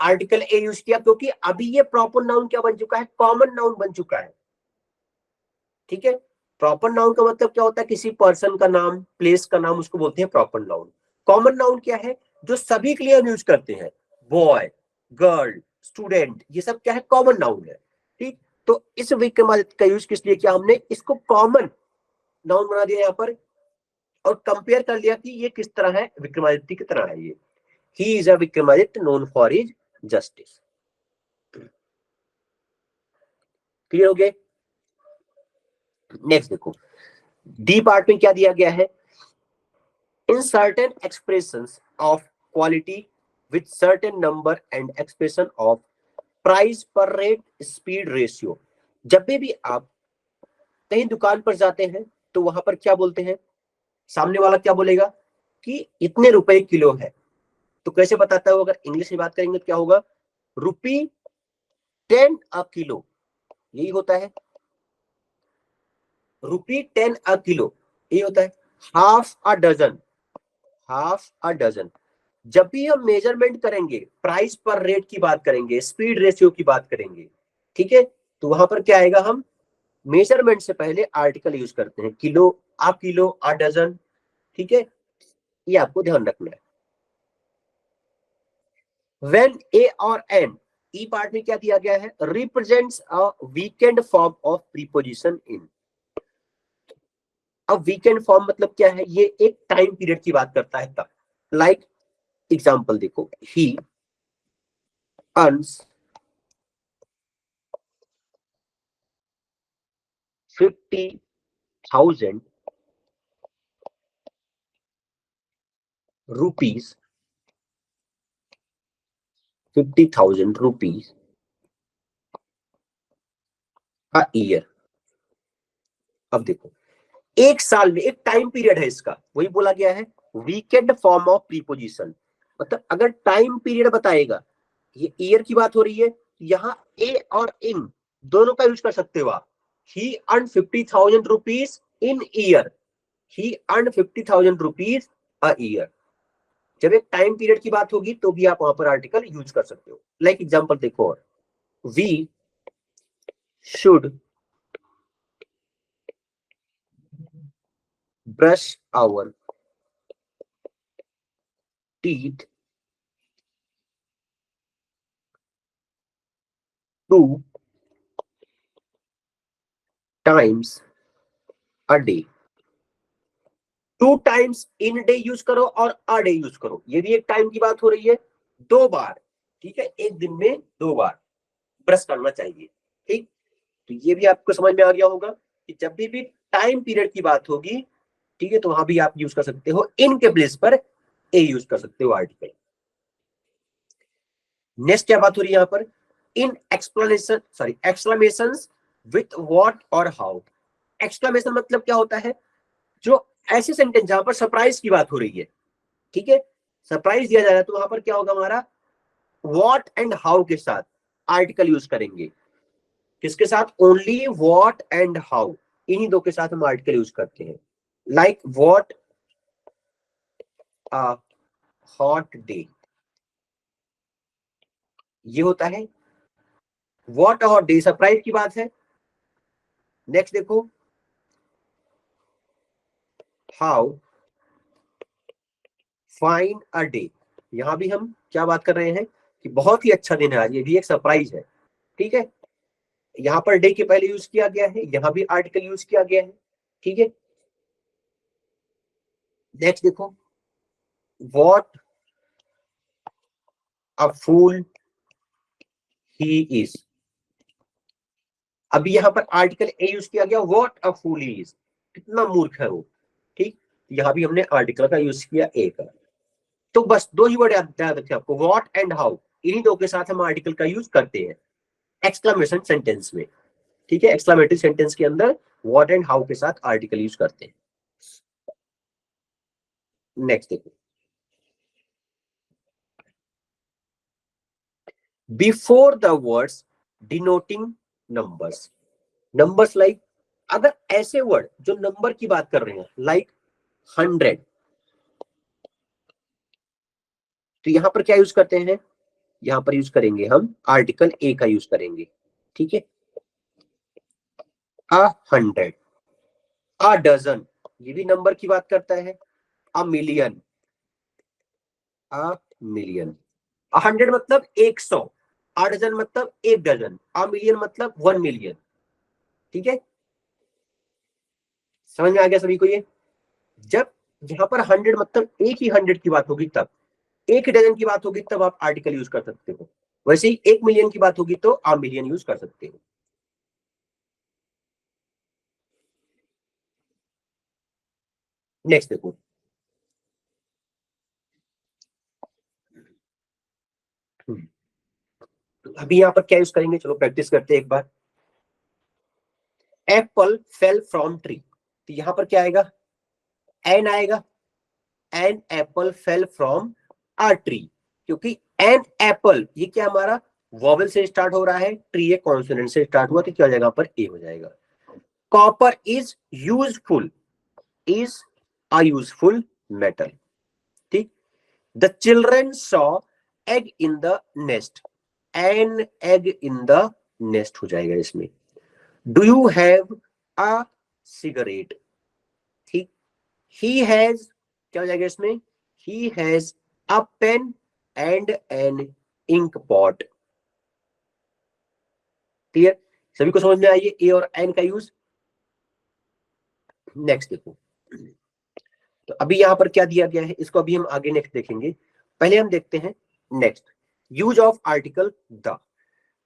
आर्टिकल ए यूज किया, क्योंकि अभी ये प्रॉपर नाउन क्या बन चुका है, कॉमन नाउन बन चुका है। ठीक है, प्रॉपर नाउन का मतलब क्या होता है, किसी पर्सन का नाम, प्लेस का नाम, उसको बोलते हैं प्रॉपर नाउन। कॉमन नाउन क्या है, जो सभी के लिए हम यूज करते हैं, बॉय, गर्ल, स्टूडेंट, ये सब क्या है, कॉमन नाउन है। ठीक, तो इस विक्रमादित्य का यूज किस लिए किया, हमने इसको कॉमन नाउन बना दिया यहाँ पर, और कंपेयर कर लिया कि ये किस तरह है, विक्रमादित्य की तरह है ये। He is a Vikramaditya known for his justice. Clear हो गया? नेक्स्ट देखो, डी पार्ट में क्या दिया गया है, in certain expressions of quality with certain number and expression of price per rate speed ratio। जब भी आप कहीं दुकान पर जाते हैं तो वहां पर क्या बोलते हैं, सामने वाला क्या बोलेगा कि इतने रुपए किलो है, तो कैसे बताता है वो, अगर इंग्लिश में बात करेंगे तो क्या होगा, ₹10 a किलो, यही होता है, ₹10 a किलो, यही होता है। हाफ अ डजन, जब भी हम मेजरमेंट करेंगे, प्राइस पर रेट की बात करेंगे, स्पीड रेशियो की बात करेंगे, ठीक है, तो वहां पर क्या आएगा, हम मेजरमेंट से पहले आर्टिकल यूज करते हैं, किलो, आ डजन। ठीक है, ये आपको ध्यान रखना है। व्हेन ए और एन, ई पार्ट में क्या दिया गया है, represents a weakened form of preposition in. अब वीकेंड फॉर्म मतलब क्या है, ये एक टाइम पीरियड की बात करता है तब। लाइक एग्जांपल देखो, ही earns 50,000 rupees, 50,000 rupees a year। अब देखो, एक साल में, एक टाइम पीरियड है इसका, वही बोला गया है वीकेंड फॉर्म ऑफ प्रीपोजिशन। मतलब अगर टाइम पीरियड बताएगा, ये ईयर की बात हो रही है, यहाँ ए और इन दोनों का यूज कर सकते हो आप। He earn 50,000 rupees in year, he earn 50,000 rupees a year. जब एक टाइम पीरियड की बात होगी तो भी आप वहां पर आर्टिकल यूज कर सकते हो। लाइक एग्जांपल देखो, और we should brush our teeth 2 times a day। 2 times in day use करो और अ डे यूज करो, ये भी एक टाइम की बात हो रही है, 2 बार। ठीक है, एक दिन में 2 बार ब्रश करना चाहिए। ठीक, तो ये भी आपको समझ में आ गया होगा कि जब भी टाइम पीरियड की बात होगी, ठीक है, तो वहां भी आप यूज कर सकते हो, इन के प्लेस पर ए यूज कर सकते हो आर्टिकल। नेक्स्ट क्या बात हो रही है यहाँ पर, इन एक्सप्लेनेशन सॉरी एक्सक्लेमेशंस विथ व्हाट और हाउ। एक्सक्लेमेशन मतलब क्या होता है, जो ऐसे सेंटेंस जहां पर सरप्राइज की बात हो रही है, ठीक है, सरप्राइज दिया जा रहा है, तो वहां पर क्या होगा हमारा, व्हाट एंड हाउ के साथ आर्टिकल यूज करेंगे। किसके साथ, ओनली व्हाट एंड हाउ, इन्हीं दो के साथ हम आर्टिकल यूज करते हैं। Like what a hot day, ये होता है what a hot day, surprise की बात है। नेक्स्ट देखो, हाउ फाइन अ डे, यहां भी हम क्या बात कर रहे हैं कि बहुत ही अच्छा दिन है आज, ये भी एक सरप्राइज है, ठीक है। यहां पर डे के पहले यूज किया गया है, यहां भी आर्टिकल यूज किया गया है, ठीक है। नेक्स्ट देखो, what a fool he is, अभी यहां पर आर्टिकल ए यूज किया गया, what a fool he is, कितना मूर्ख है वो, ठीक। यहां भी हमने आर्टिकल का यूज किया ए का। तो बस दो ही वर्ड याद रखें आपको, व्हाट एंड हाउ, इन्हीं दो के साथ हम आर्टिकल का यूज करते हैं एक्सक्लेमेशन सेंटेंस में, ठीक है। एक्सक्लेमेटरी सेंटेंस के अंदर व्हाट एंड हाउ के साथ आर्टिकल यूज करते हैं। नेक्स्ट देखो, before the words denoting numbers, numbers like, अगर ऐसे वर्ड जो नंबर की बात कर रहे हैं लाइक 100, तो यहां पर क्या यूज करते हैं, यहां पर यूज करेंगे हम आर्टिकल ए का यूज करेंगे, ठीक है। अ 100, अ डजन, ये भी नंबर की बात करता है। अ मिलियन, अ मिलियन, 100 मतलब 100, अ डजन मतलब 1 डजन, अ मिलियन मतलब 1 मिलियन, ठीक है। समझ में आ गया सभी को ये। जब यहाँ पर 100 मतलब एक ही 100 की बात होगी, तब एक डजन की बात होगी तब आप आर्टिकल यूज कर सकते हो। वैसे ही 1 मिलियन की बात होगी तो आप मिलियन यूज कर सकते हो। नेक्स्ट देखो, अभी यहाँ पर क्या यूज करेंगे, चलो प्रैक्टिस करते हैं एक बार। एप्पल फेल फ्रॉम ट्री, तो यहां पर क्या आएगा, एन आएगा, an apple fell from a tree, क्योंकि एन एप्पल ये क्या हमारा वॉवल से स्टार्ट हो रहा है, ट्री ये कॉन्सोनेंट से स्टार्ट हुआ, तो क्या हो जाएगा पर ए हो जाएगा। Copper is useful, is a useful metal, ठीक। The children saw egg in the nest, an egg in the nest हो जाएगा इसमें। Do you have a cigarette, ठीक। ही हैज क्या हो जाएगा इसमें, he has a pen and an ink pot, clear, सभी को समझ में आइए ए और एन का यूज। नेक्स्ट देखो, तो अभी यहां पर क्या दिया गया है, इसको अभी हम आगे नेक्स्ट देखेंगे, पहले हम देखते हैं next use of article the.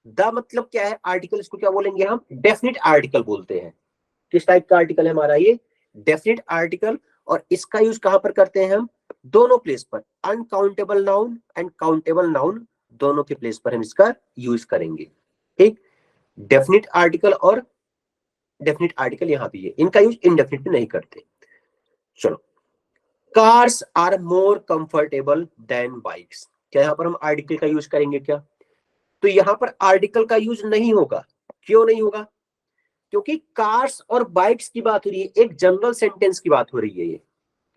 The मतलब क्या है, आर्टिकल इसको क्या बोलेंगे हम, डेफिनेट आर्टिकल बोलते हैं। किस टाइप का आर्टिकल है हमारा ये, डेफिनेट आर्टिकल। और इसका यूज कहां पर करते हैं हम, दोनों प्लेस पर, uncountable noun and countable noun, दोनों के प्लेस पर हम इसका यूज करेंगे, ठीक। डेफिनेट आर्टिकल और डेफिनेट आर्टिकल यहां पे, इनका यूज इनडेफिनेट नहीं करते। चलो, cars are more comfortable than bikes, क्या यहां पर हम आर्टिकल का यूज करेंगे क्या, तो यहां पर आर्टिकल का यूज नहीं होगा। क्यों नहीं होगा, क्योंकि कार्स और बाइक्स की बात हो रही है, एक जनरल सेंटेंस की बात हो रही है, ये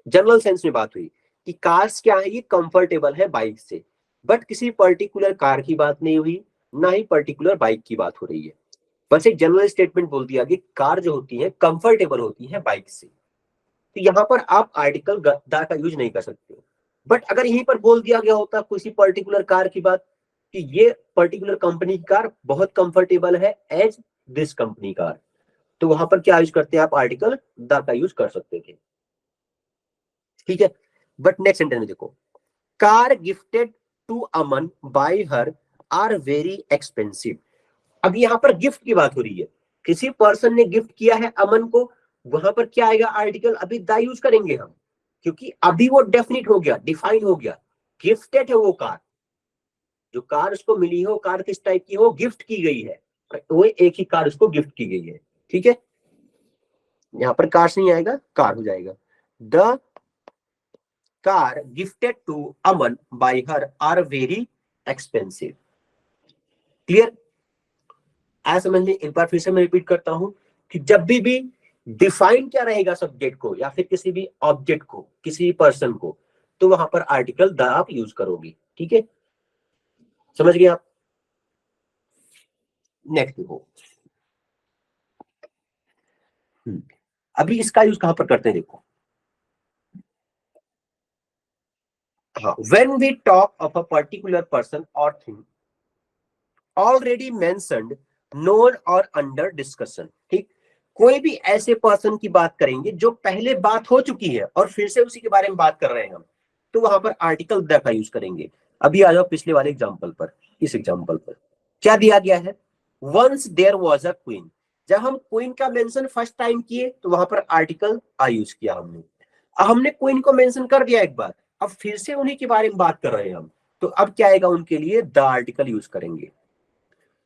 जनरल सेंस में बात हुई कि कार्स क्या है, ये कंफर्टेबल है बाइक से, बट किसी पर्टिकुलर कार की बात नहीं हुई, ना ही पर्टिकुलर बाइक की बात हो रही है। बस एक जनरल स्टेटमेंट बोल दिया कि कार जो होती है कंफर्टेबल होती है बाइक से, तो यहां पर आप आर्टिकल द का यूज नहीं कर सकते हो। बट अगर यहीं पर बोल दिया गया होता किसी पर्टिकुलर कार की बात, कि ये पर्टिकुलर कंपनी की कार बहुत कंफर्टेबल है एज दिस कंपनी कार, तो वहां पर क्या यूज करते हैं आप, आर्टिकल द का यूज कर सकते थे, ठीक है। बट नेक्स्ट सेंटेंस में देखो, car gifted to Aman by her are very expensive. अब यहां पर गिफ्ट की बात हो रही है, किसी पर्सन ने गिफ्ट किया है अमन को, वहां पर क्या आएगा आर्टिकल, अभी द यूज करेंगे हम, क्योंकि अभी वो डेफिनिट हो गया, डिफाइन हो गया, गिफ्टेड है वो कार, जो कार उसको मिली है वो कार किस टाइप की हो, गिफ्ट की गई है, वो एक ही कार उसको गिफ्ट की गई है। ठीक है, यहां पर कार्स नहीं आएगा, कार हो जाएगा। The car gifted to Aman by her are very expensive. Clear? आया समझ में? एक बार फिर से मैं रिपीट करता हूं कि जब भी डिफाइन क्या रहेगा सब्जेक्ट को या फिर किसी भी ऑब्जेक्ट को, किसी भी पर्सन को, तो वहां पर आर्टिकल द आप यूज करोगे। ठीक है, समझ गए आप? नेक्स्ट देखो, अभी इसका यूज कहां पर करते हैं देखो। हाँ, when we talk of a particular person और थिंग ऑलरेडी मेंशन्ड, नोन और अंडर डिस्कशन। ठीक, कोई भी ऐसे पर्सन की बात करेंगे जो पहले बात हो चुकी है और फिर से उसी के बारे में बात कर रहे हैं हम, तो वहां पर आर्टिकल द का यूज करेंगे। अभी आ जाओ पिछले वाले एग्जांपल पर। इस एग्जांपल पर क्या दिया गया है, once there was a queen. जब हम क्वीन का मेंशन फर्स्ट टाइम किए तो वहां पर आर्टिकल आई यूज किया हमने। अब हमने क्वीन को मेंशन कर दिया एक बार, अब फिर से उन्हीं के बारे में बात कर रहे हैं हम, तो अब क्या आएगा उनके लिए, द आर्टिकल यूज करेंगे।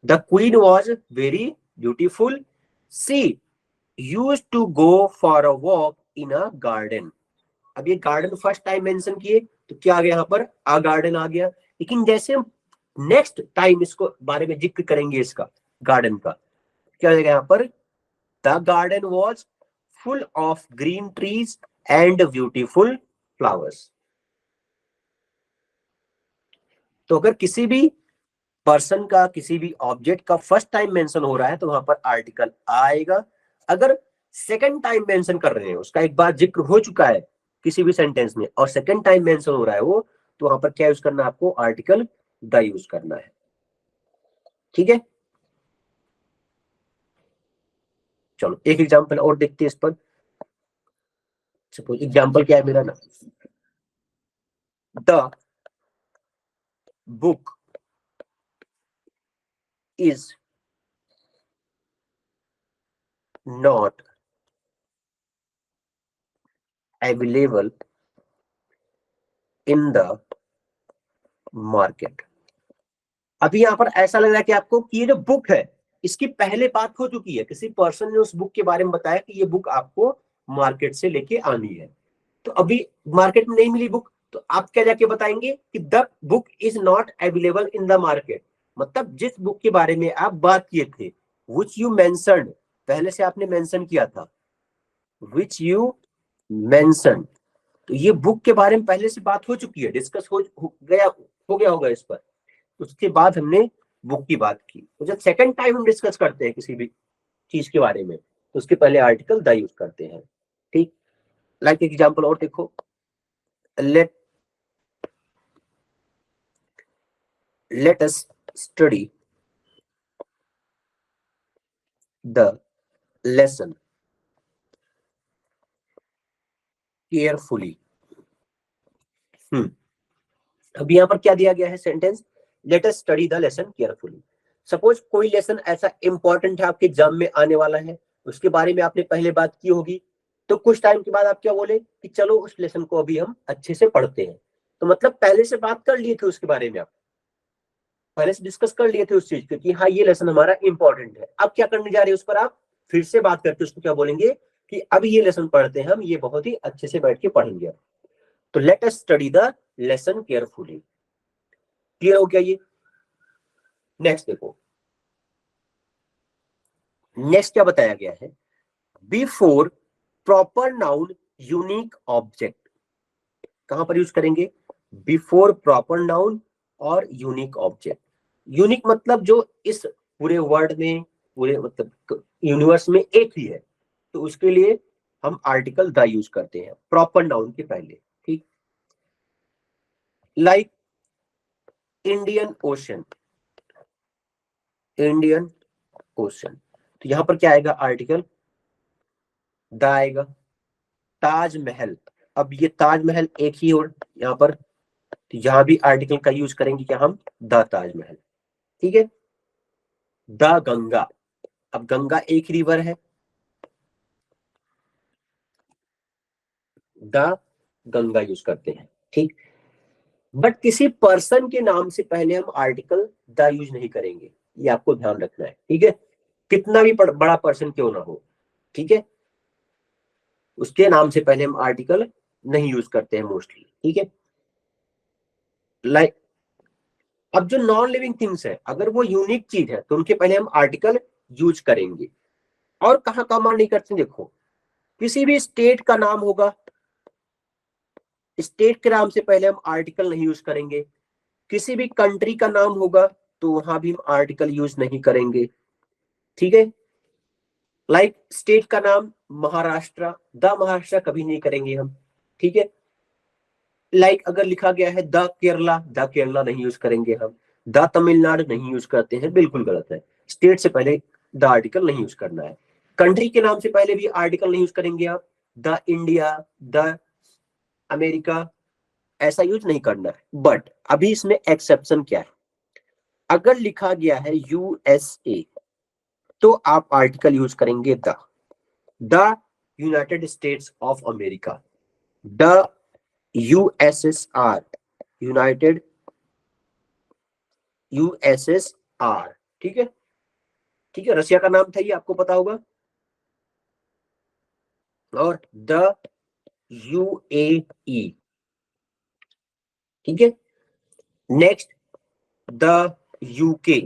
The queen was very beautiful. She used to go for a walk in a garden. अब ये गार्डन फर्स्ट टाइम मेंशन किए तो क्या आ गया, यहाँ पर आ गार्डन आ गया। लेकिन जैसे हम नेक्स्ट टाइम इसको बारे में जिक्र करेंगे इसका गार्डन का, क्या हो जाएगा यहाँ पर, the garden was full of green trees and beautiful flowers. तो अगर किसी भी पर्सन का, किसी भी ऑब्जेक्ट का फर्स्ट टाइम मेंशन हो रहा है तो वहां पर आर्टिकल आएगा। अगर सेकंड टाइम मेंशन कर रहे हैं, उसका एक बार जिक्र हो चुका है किसी भी सेंटेंस में और सेकंड टाइम मेंशन हो रहा है वो, तो वहां पर क्या यूज करना है आपको, आर्टिकल द यूज करना है। ठीक है, चलो एक एग्जांपल और देखते हैं इस पर। सपोज एग्जांपल क्या है मेरा ना, the book is not available in the market. अभी यहां पर ऐसा लग रहा है कि आपको कि ये जो बुक है इसकी पहले बात हो चुकी है, किसी पर्सन ने उस बुक के बारे में बताया कि ये बुक आपको मार्केट से लेके आनी है, तो अभी मार्केट में नहीं मिली बुक, तो आप क्या जाके बताएंगे कि the book is not available in the market. मतलब जिस बुक के बारे में आप बात किए थे, विच यू मेंशन्ड, पहले से आपने मेंशन किया था, विच यू मेंशन, तो ये बुक के बारे में पहले से बात हो चुकी है, डिस्कस हो गया होगा इस पर, उसके बाद हमने बुक की बात की। तो जब सेकंड टाइम हम डिस्कस करते हैं किसी भी चीज के बारे में तो उसके पहले आर्टिकल द यूज करते हैं। ठीक, लाइक एग्जांपल और देखो, let let us study the lesson carefully. अभी यहाँ पर क्या दिया गया है sentence, let us study the lesson carefully. Suppose कोई लेसन ऐसा इंपॉर्टेंट है आपके एग्जाम में आने वाला है, उसके बारे में आपने पहले बात की होगी, तो कुछ टाइम के बाद आप क्या बोले कि चलो उस लेसन को अभी हम अच्छे से पढ़ते हैं। तो मतलब पहले से बात कर लिए थे उसके बारे में, आप पहले से डिस्कस कर लिए थे उस चीज को कि हाँ ये लेसन हमारा इंपॉर्टेंट है। अब क्या करने जा रहे हैं उस पर, आप फिर से बात करके उसको क्या बोलेंगे कि अब ये लेसन पढ़ते हैं हम, ये बहुत ही अच्छे से बैठ के पढ़ेंगे। तो late us study the lesson carefully. Clear हो गया ये? नेक्स्ट देखो, नेक्स्ट क्या बताया गया है, before proper noun unique object. कहां पर यूज करेंगे, बिफोर प्रॉपर नाउन और यूनिक ऑब्जेक्ट। यूनिक मतलब जो इस पूरे वर्ड में, पूरे मतलब यूनिवर्स में एक ही है, तो उसके लिए हम आर्टिकल द यूज करते हैं प्रॉपर नाउन के पहले। ठीक, like Indian ocean, Indian ocean, तो यहां पर क्या आएगा, आर्टिकल द आएगा। ताजमहल, अब ये ताजमहल एक ही और यहाँ पर, तो यहां भी आर्टिकल का यूज करेंगे क्या हम, द ताजमहल। ठीक है, द गंगा, अब गंगा एक रिवर है, द गंगा यूज करते हैं। ठीक, बट किसी पर्सन के नाम से पहले हम आर्टिकल द यूज नहीं करेंगे, ये आपको ध्यान रखना है, ठीक है। कितना भी बड़ा पर्सन क्यों ना हो, ठीक है, उसके नाम से पहले हम आर्टिकल नहीं यूज करते हैं मोस्टली, ठीक है। लाइक अब जो नॉन लिविंग थिंग्स है, अगर वो यूनिक चीज है तो उनके पहले हम आर्टिकल यूज करेंगे। और कहाँ कमांड नहीं करते, देखो किसी भी स्टेट का नाम होगा, स्टेट के नाम से पहले हम आर्टिकल नहीं यूज करेंगे। किसी भी कंट्री का नाम होगा तो वहां भी हम आर्टिकल यूज नहीं करेंगे, ठीक है। लाइक स्टेट का नाम महाराष्ट्र, द महाराष्ट्र कभी नहीं करेंगे हम, ठीक है। लाइक अगर लिखा गया है द केरला नहीं यूज करेंगे हम, द तमिलनाडु नहीं यूज करते हैं, बिल्कुल गलत है। स्टेट से पहले द आर्टिकल नहीं यूज करना है। कंट्री के नाम से पहले भी आर्टिकल नहीं यूज करेंगे आप, द इंडिया, द अमेरिका, ऐसा यूज नहीं करना है। बट अभी इसमें एक्सेप्शन क्या है, अगर लिखा गया है यूएसए तो आप आर्टिकल यूज करेंगे the United states of America, the USSR, United USSR, ठीक है, ठीक है। रशिया का नाम था ये, आपको पता होगा। और द यूएई, ठीक है। Next the UK.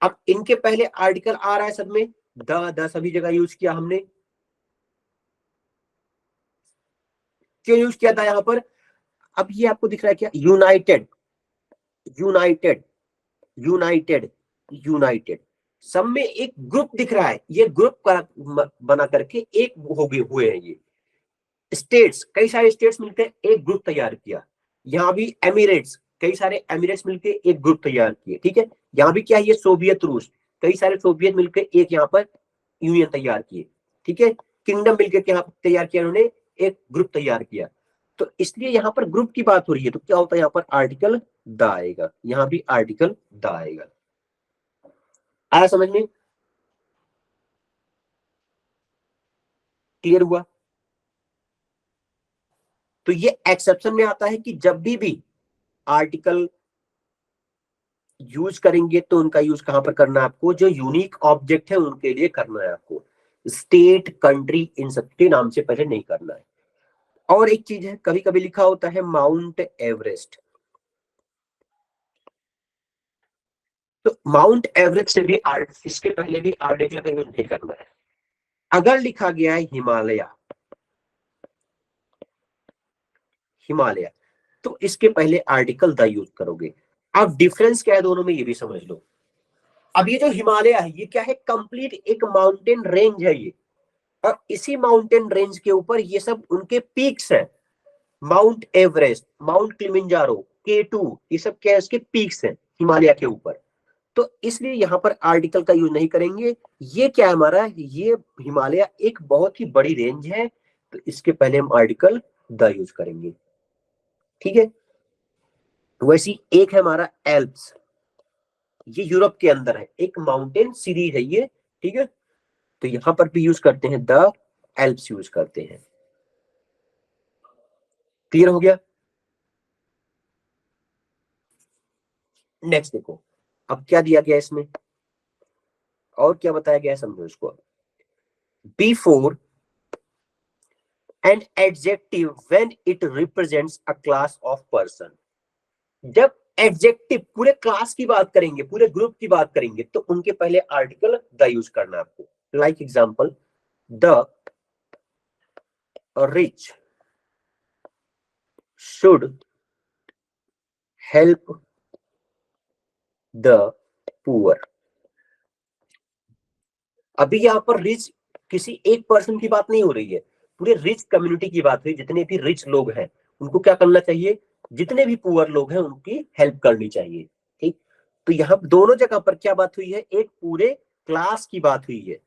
अब इनके पहले आर्टिकल आ रहा है सब में, द सभी जगह यूज किया हमने, क्यों यूज किया था यहां पर। अब ये आपको दिख रहा है क्या, यूनाइटेड, यूनाइटेड, यूनाइटेड, यूनाइटेड, सब में एक ग्रुप दिख रहा है, ये ग्रुप बना करके एक हो गए हुए हैं ये स्टेट्स, कई सारे स्टेट्स मिलकर एक ग्रुप तैयार किया। यहाँ भी एमिरेट्स, कई सारे एमिरेट्स मिलकर एक ग्रुप तैयार किए, ठीक है। यहाँ भी क्या है, ये सोवियत रूस, कई सारे सोवियत मिलकर एक यहाँ पर यूनियन तैयार किए, ठीक है। किंगडम मिलकर यहाँ तैयार किया, उन्होंने एक ग्रुप तैयार किया। तो इसलिए यहाँ पर ग्रुप की बात हो रही है, तो क्या होता है यहाँ पर आर्टिकल द आएगा, यहाँ भी आर्टिकल द आएगा। आया समझ में, क्लियर हुआ। तो ये एक्सेप्शन में आता है कि जब भी आर्टिकल यूज करेंगे तो उनका यूज कहां पर करना है आपको, जो यूनिक ऑब्जेक्ट है उनके लिए करना है आपको, स्टेट कंट्री इन सबके नाम से पहले नहीं करना है। और एक चीज है, कभी कभी लिखा होता है माउंट एवरेस्ट, तो माउंट एवरेस्ट से भी इसके पहले भी आर्टिकल का यूज नहीं करना है। अगर लिखा गया है हिमालय, हिमालय, तो इसके पहले आर्टिकल द यूज करोगे। अब डिफरेंस क्या है दोनों में, ये भी समझ लो। अब ये जो हिमालय है, ये क्या है, कंप्लीट एक माउंटेन रेंज है ये, और इसी माउंटेन रेंज के ऊपर ये सब उनके पीक्स हैं। Mount Everest, mount Kilimanjaro, K2, ये सब क्या है, इसके पीक्स हैं हिमालय के ऊपर। तो इसलिए यहां पर आर्टिकल का यूज नहीं करेंगे। ये क्या है हमारा, ये हिमालय एक बहुत ही बड़ी रेंज है, तो इसके पहले हम आर्टिकल द यूज करेंगे, ठीक है। वैसी एक है हमारा एल्प्स, ये यूरोप के अंदर है, एक माउंटेन सीरीज है ये, ठीक है। तो यहां पर भी यूज करते हैं द एल्प्स यूज करते हैं, क्लियर हो गया। नेक्स्ट देखो, अब क्या दिया गया इसमें, और क्या बताया गया है, समझो इसको। Before an adjective when it represents a class of person, जब एडजेक्टिव पूरे क्लास की बात करेंगे, पूरे ग्रुप की बात करेंगे, तो उनके पहले आर्टिकल द यूज करना है आपको। Like example, the rich should help the poor. अभी यहाँ पर रिच किसी एक पर्सन की बात नहीं हो रही है, पूरे रिच कम्युनिटी की बात हुई, जितने भी रिच लोग हैं उनको क्या करना चाहिए, जितने भी पुअर लोग हैं उनकी हेल्प करनी चाहिए, ठीक। तो यहाँ दोनों जगह पर क्या बात हुई है, एक पूरे क्लास की बात हुई है,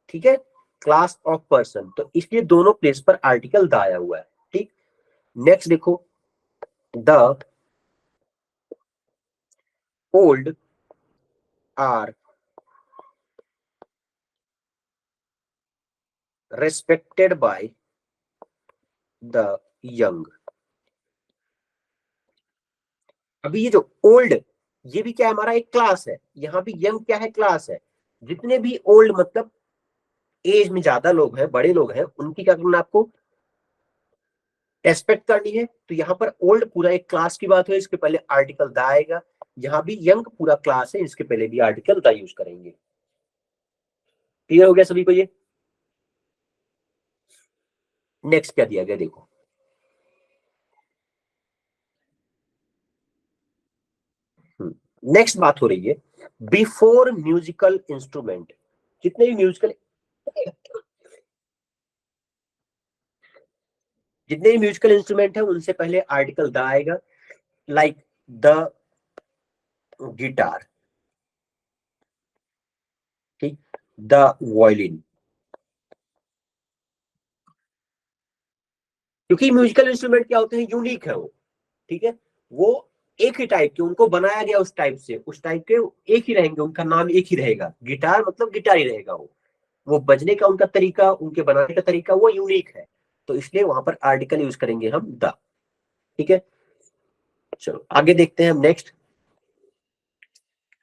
ठीक है, क्लास ऑफ पर्सन, तो इसलिए दोनों प्लेस पर आर्टिकल द आया हुआ है, ठीक। नेक्स्ट देखो, the old are respected by the young, अभी ये जो ओल्ड, ये भी क्या है, हमारा एक क्लास है, यहाँ भी यंग क्या है, क्लास है। जितने भी ओल्ड मतलब एज में ज्यादा लोग हैं, बड़े लोग हैं, उनकी क्या करना आपको, रेस्पेक्ट करनी है। तो यहाँ पर ओल्ड पूरा एक क्लास की बात है, इसके पहले आर्टिकल द आएगा। यहाँ भी यंग पूरा क्लास है, इसके पहले भी आर्टिकल द यूज करेंगे। क्लियर हो गया सभी को ये? नेक्स्ट क्या दिया गया देखो, नेक्स्ट बात हो रही है बिफोर म्यूजिकल इंस्ट्रूमेंट। जितने भी म्यूजिकल, जितने भी म्यूजिकल इंस्ट्रूमेंट है उनसे पहले आर्टिकल द आएगा। लाइक द गिटार, ठीक, द वायलिन। क्योंकि म्यूजिकल इंस्ट्रूमेंट क्या होते हैं, यूनिक है वो, ठीक है, वो एक ही टाइप के, उनको बनाया गया उस टाइप से, उस टाइप के एक ही रहेंगे, उनका नाम एक ही रहेगा, गिटार मतलब गिटार ही रहेगा वो बजने का उनका तरीका, उनके बनाने का तरीका वो यूनिक है। तो इसलिए वहां पर आर्टिकल यूज करेंगे हम द। ठीक है, चलो आगे देखते हैं हम नेक्स्ट।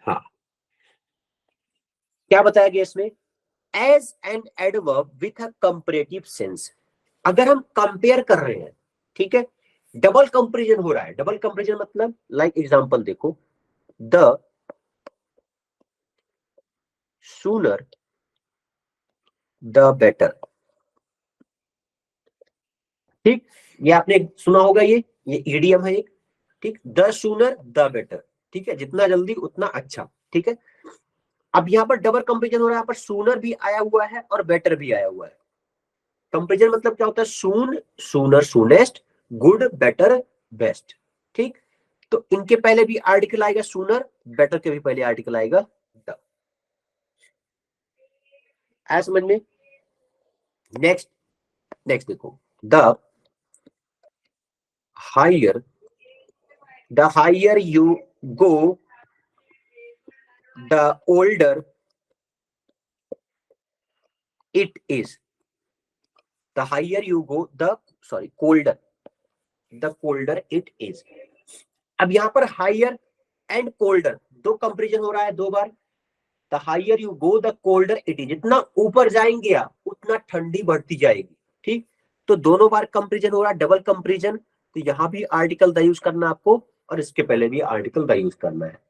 हाँ, क्या बताया गया इसमें, as an adverb with a comparative sense. अगर हम कंपेयर कर रहे हैं, ठीक है, डबल कंपैरिजन हो रहा है। डबल कंपैरिजन मतलब लाइक एग्जांपल देखो, द सूनर द बेटर। ठीक, ये आपने सुना होगा, ये ईडीएम है एक, ठीक, द सूनर द बेटर, ठीक है, जितना जल्दी उतना अच्छा। ठीक है, अब यहाँ पर डबल कंपेरिजन हो रहा है, यहाँ पर सूनर भी आया हुआ है और बेटर भी आया हुआ है। कंपेरिजन मतलब क्या होता है, soon, sooner soonest, good better best. ठीक, तो इनके पहले भी आर्टिकल आएगा सूनर, बेटर के भी पहले आर्टिकल आएगा द। आया समझ में? नेक्स्ट, नेक्स्ट देखो, the higher, the higher you go the older it is. The higher you go the, sorry, colder, the colder it is. अब यहां पर हायर एंड कोल्डर दो कंपेरिजन हो रहा है दो बार। The higher you go the colder it is, जितना ऊपर जाएंगे आप उतना ठंडी बढ़ती जाएगी। ठीक, तो दोनों बार कंपेरिजन हो रहा है, डबल कंपेरिजन। तो यहां भी आर्टिकल द यूज करना आपको, और इसके पहले भी आर्टिकल द यूज करना है।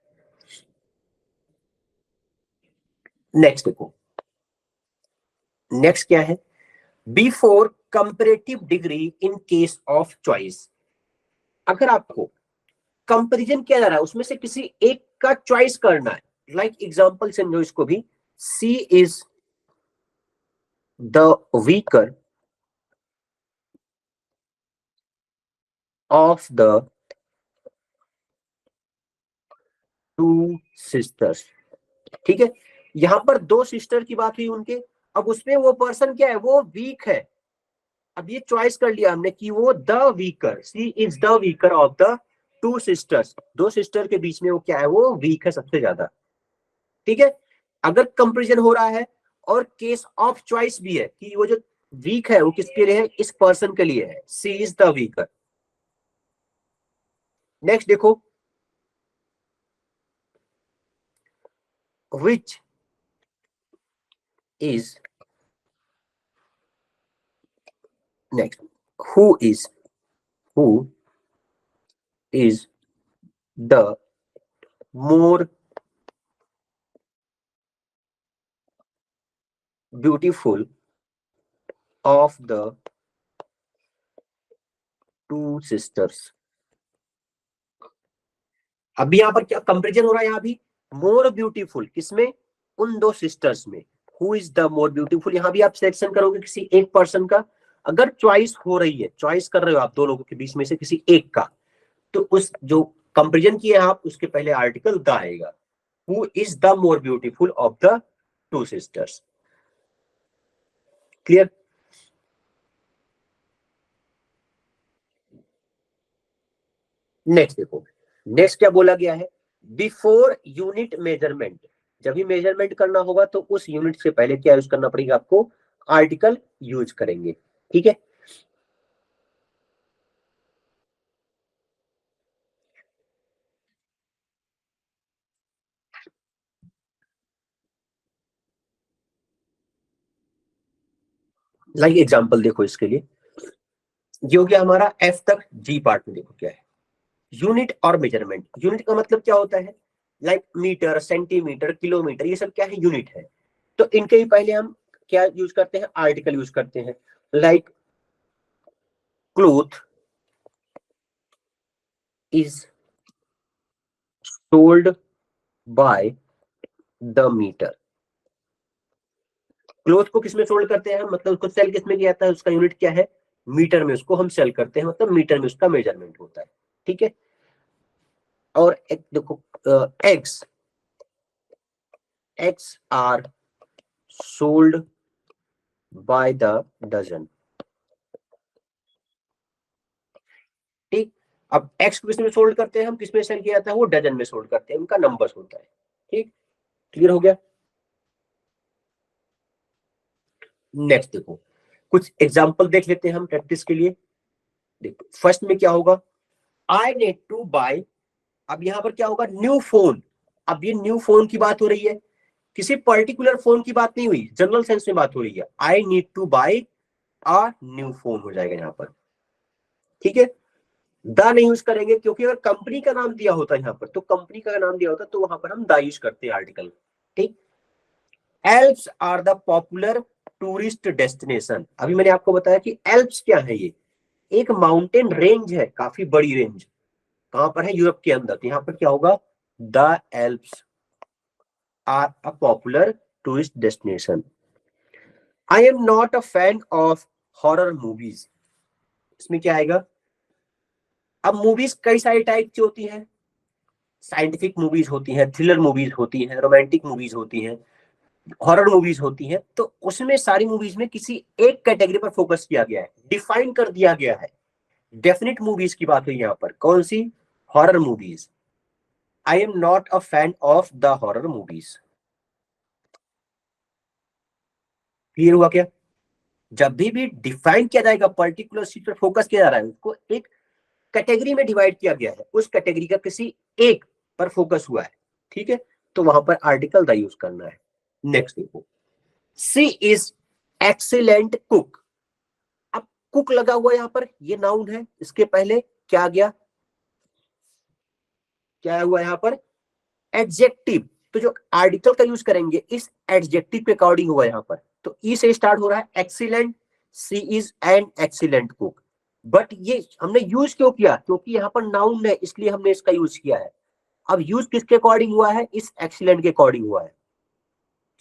नेक्स्ट देखो, नेक्स्ट क्या है, before comparative degree in case of choice. अगर आपको कंपैरिजन किया जा रहा है, उसमें से किसी एक का चॉइस करना है, लाइक एग्जांपल समझो इसको भी, she is the weaker of the two sisters. ठीक है, यहां पर दो सिस्टर की बात हुई उनके, अब उसमें वो पर्सन क्या है, वो वीक है। अब ये चॉइस कर लिया हमने कि वो the weaker, she is the weaker of the two sisters, दो सिस्टर के बीच में वो क्या है, वो वीक है सबसे ज्यादा। ठीक है, अगर कंपेरिजन हो रहा है और केस ऑफ चॉइस भी है कि वो जो वीक है वो किसके लिए है, इस पर्सन के लिए है, सी इज द वीकर। नेक्स्ट देखो, which is, next, who is, who is the more beautiful of the two sisters. अभी यहां पर क्या कंपेरिजन हो रहा है, यहां भी मोर ब्यूटीफुल किसमें, उन दो सिस्टर्स में। Who is the more beautiful, यहां भी आप सिलेक्शन करोगे किसी एक पर्सन का। अगर चॉइस हो रही है, चॉइस कर रहे हो आप दो लोगों के बीच में से किसी एक का, तो उस जो कंपेरिजन किए आप उसके पहले आर्टिकल द आएगा। Who is the more beautiful of the two sisters. Clear? Next देखो, नेक्स्ट क्या बोला गया है, बिफोर यूनिट मेजरमेंट। जब भी मेजरमेंट करना होगा तो उस यूनिट से पहले क्या यूज करना पड़ेगा आपको, आर्टिकल यूज करेंगे। ठीक है, लाइक एग्जांपल देखो इसके लिए, ये हो गया हमारा एफ तक। जी पार्ट में देखो क्या है, यूनिट और मेजरमेंट। यूनिट का मतलब क्या होता है, लाइक मीटर, सेंटीमीटर, किलोमीटर, ये सब क्या है, यूनिट है। तो इनके ही पहले हम क्या यूज करते हैं, आर्टिकल यूज करते हैं। Like cloth is sold by the metre. Cloth को किसमें सोल्ड करते हैं, मतलब उसको सेल किसमें किया जाता है, उसका यूनिट क्या है, मीटर में उसको हम सेल करते हैं, मतलब मीटर में उसका मेजरमेंट होता है। ठीक है। और एक देखो eggs, eggs are sold by the dozen. ठीक। अब एक्स को किसमें सोल्ड करते हैं हम, किसमें सेल किया जाता है, वो डजन में सोल्ड करते हैं, उनका नंबर्स होता है। ठीक, क्लियर हो गया। नेक्स्ट देखो, कुछ एग्जांपल देख लेते हैं हम प्रैक्टिस के लिए। देखो फर्स्ट में क्या होगा, आई नीड टू बाय। अब यहां पर क्या होगा, न्यू फोन। अब ये न्यू फोन की बात हो रही है, किसी पर्टिकुलर फोन की बात नहीं हुई, जनरल सेंस में बात हो रही है। I need to buy a new phone हो जाएगा यहाँ पर। ठीक है। द नहीं यूज करेंगे, क्योंकि अगर कंपनी का नाम दिया होता है यहाँ पर, तो कंपनी का नाम दिया होता तो वहां पर हम द यूज करते हैं आर्टिकल। ठीक। Alps are the popular tourist destination. अभी मैंने आपको बताया कि एल्प्स क्या है, ये एक माउंटेन रेंज है, काफी बड़ी रेंज। कहां पर है, यूरोप के अंदर। तो यहाँ पर क्या होगा, the Alps are a popular tourist destination. I am not a fan of horror movies. इसमें क्या आएगा, अब मूवीज कई सारी टाइप की होती हैं, साइंटिफिक मूवीज होती हैं, थ्रिलर मूवीज होती हैं, रोमांटिक मूवीज होती हैं, हॉरर मूवीज होती हैं। तो उसमें सारी मूवीज में किसी एक कैटेगरी पर फोकस किया गया है, डिफाइन कर दिया गया है। डेफिनेट मूवीज की बात हुई यहाँ पर, कौन सी, horror movies. I am not a fan of the horror movies. Clear हुआ क्या। जब भी डिफाइन किया जाएगा, पर्टिकुलर चीज पर फोकस किया जा रहा है, उसको एक कैटेगरी में डिवाइड किया गया है, उस कैटेगरी का किसी एक पर फोकस हुआ है। ठीक है। तो वहां पर आर्टिकल द यूज करना है। नेक्स्ट देखो, सी इज एक्सीलेंट कुक। अब कुक लगा हुआ यहां पर, ये नाउन है, इसके पहले क्या आ गया, क्या हुआ यहां पर, एडजेक्टिव। तो जो आर्टिकल का यूज करेंगे इस एडजेक्टिव के अकॉर्डिंग हुआ यहां पर। तो ई से स्टार्ट हो रहा है, excellent, she is an excellent cook. But ये हमने यूज क्यों किया, क्योंकि यहाँ पर नाउन है, इसलिए हमने इसका यूज किया है। अब यूज किसके अकॉर्डिंग हुआ है, इस एक्सीलेंट के अकॉर्डिंग हुआ है,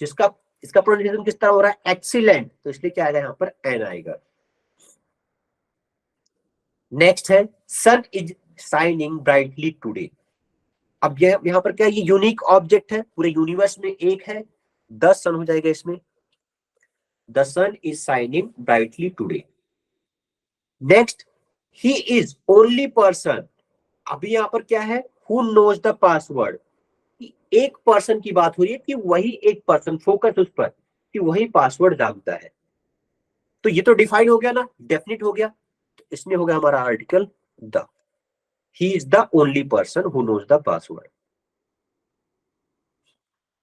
जिसका इसका प्रोनाउंसिएशन किस तरह हो रहा है, एक्सीलेंट, तो इसलिए क्या आएगा यहाँ पर, एन आएगा। नेक्स्ट है, सन इज शाइनिंग ब्राइटली टुडे। अब यह यहाँ पर क्या है, ये यूनिक ऑब्जेक्ट है, पूरे यूनिवर्स में एक है, 10 सन हो जाएगा इसमें। The sun is shining brightly today. Next, he is only person. अभी यहाँ पर क्या है, हु नोज द पासवर्ड। एक पर्सन की बात हो रही है, कि वही एक पर्सन, फोकस उस पर, कि वही पासवर्ड जानता है। तो ये तो डिफाइन हो गया ना, डेफिनिट हो गया। तो इसमें हो गया हमारा article the. He is the only person who knows the password.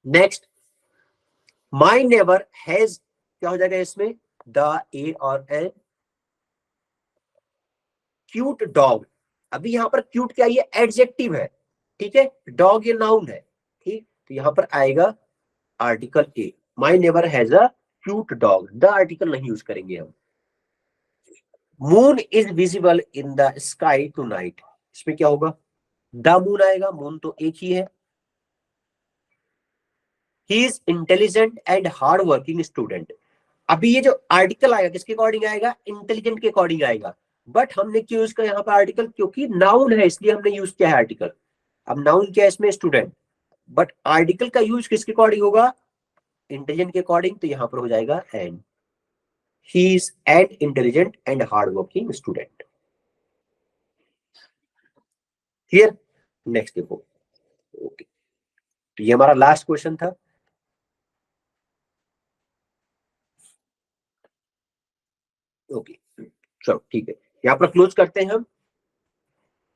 Next, my neighbour has, क्या हो जाएगा इसमें, द ए और एन, क्यूट डॉग। अभी यहां पर क्यूट क्या, ये एडजेक्टिव है। ठीक है। डॉग ये नाउन है। ठीक, तो यहां पर आएगा article a. My neighbour has a cute dog, the article नहीं यूज करेंगे हम। Moon is visible in the sky tonight. इसमें क्या होगा, द मून आएगा, मून तो एक ही है। He is intelligent and hard working student. अभी ये जो आर्टिकल आएगा किसके अकॉर्डिंग आएगा, इंटेलिजेंट के अकॉर्डिंग आएगा। बट हमने क्यों यूज किया यहाँ पर आर्टिकल, क्योंकि नाउन है, इसलिए हमने यूज किया है आर्टिकल। अब नाउन क्या है इसमें, स्टूडेंट। बट आर्टिकल का यूज किसके अकॉर्डिंग होगा, इंटेलिजेंट के अकॉर्डिंग, तो यहां पर हो जाएगा and. He is an intelligent and hard working student. Clear. Next देखो, ओके, तो ये हमारा लास्ट क्वेश्चन था। ओके, चलो ठीक है, यहाँ पर क्लोज करते हैं हम।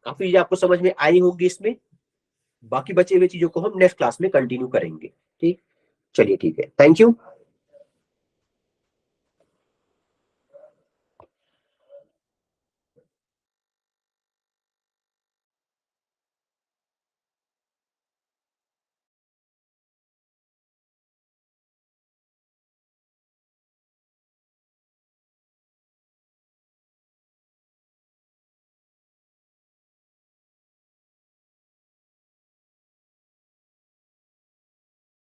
काफी चीजें आपको समझ में आई होंगी इसमें। बाकी बचे हुए चीजों को हम नेक्स्ट क्लास में कंटिन्यू करेंगे। ठीक, चलिए ठीक है, थैंक यू।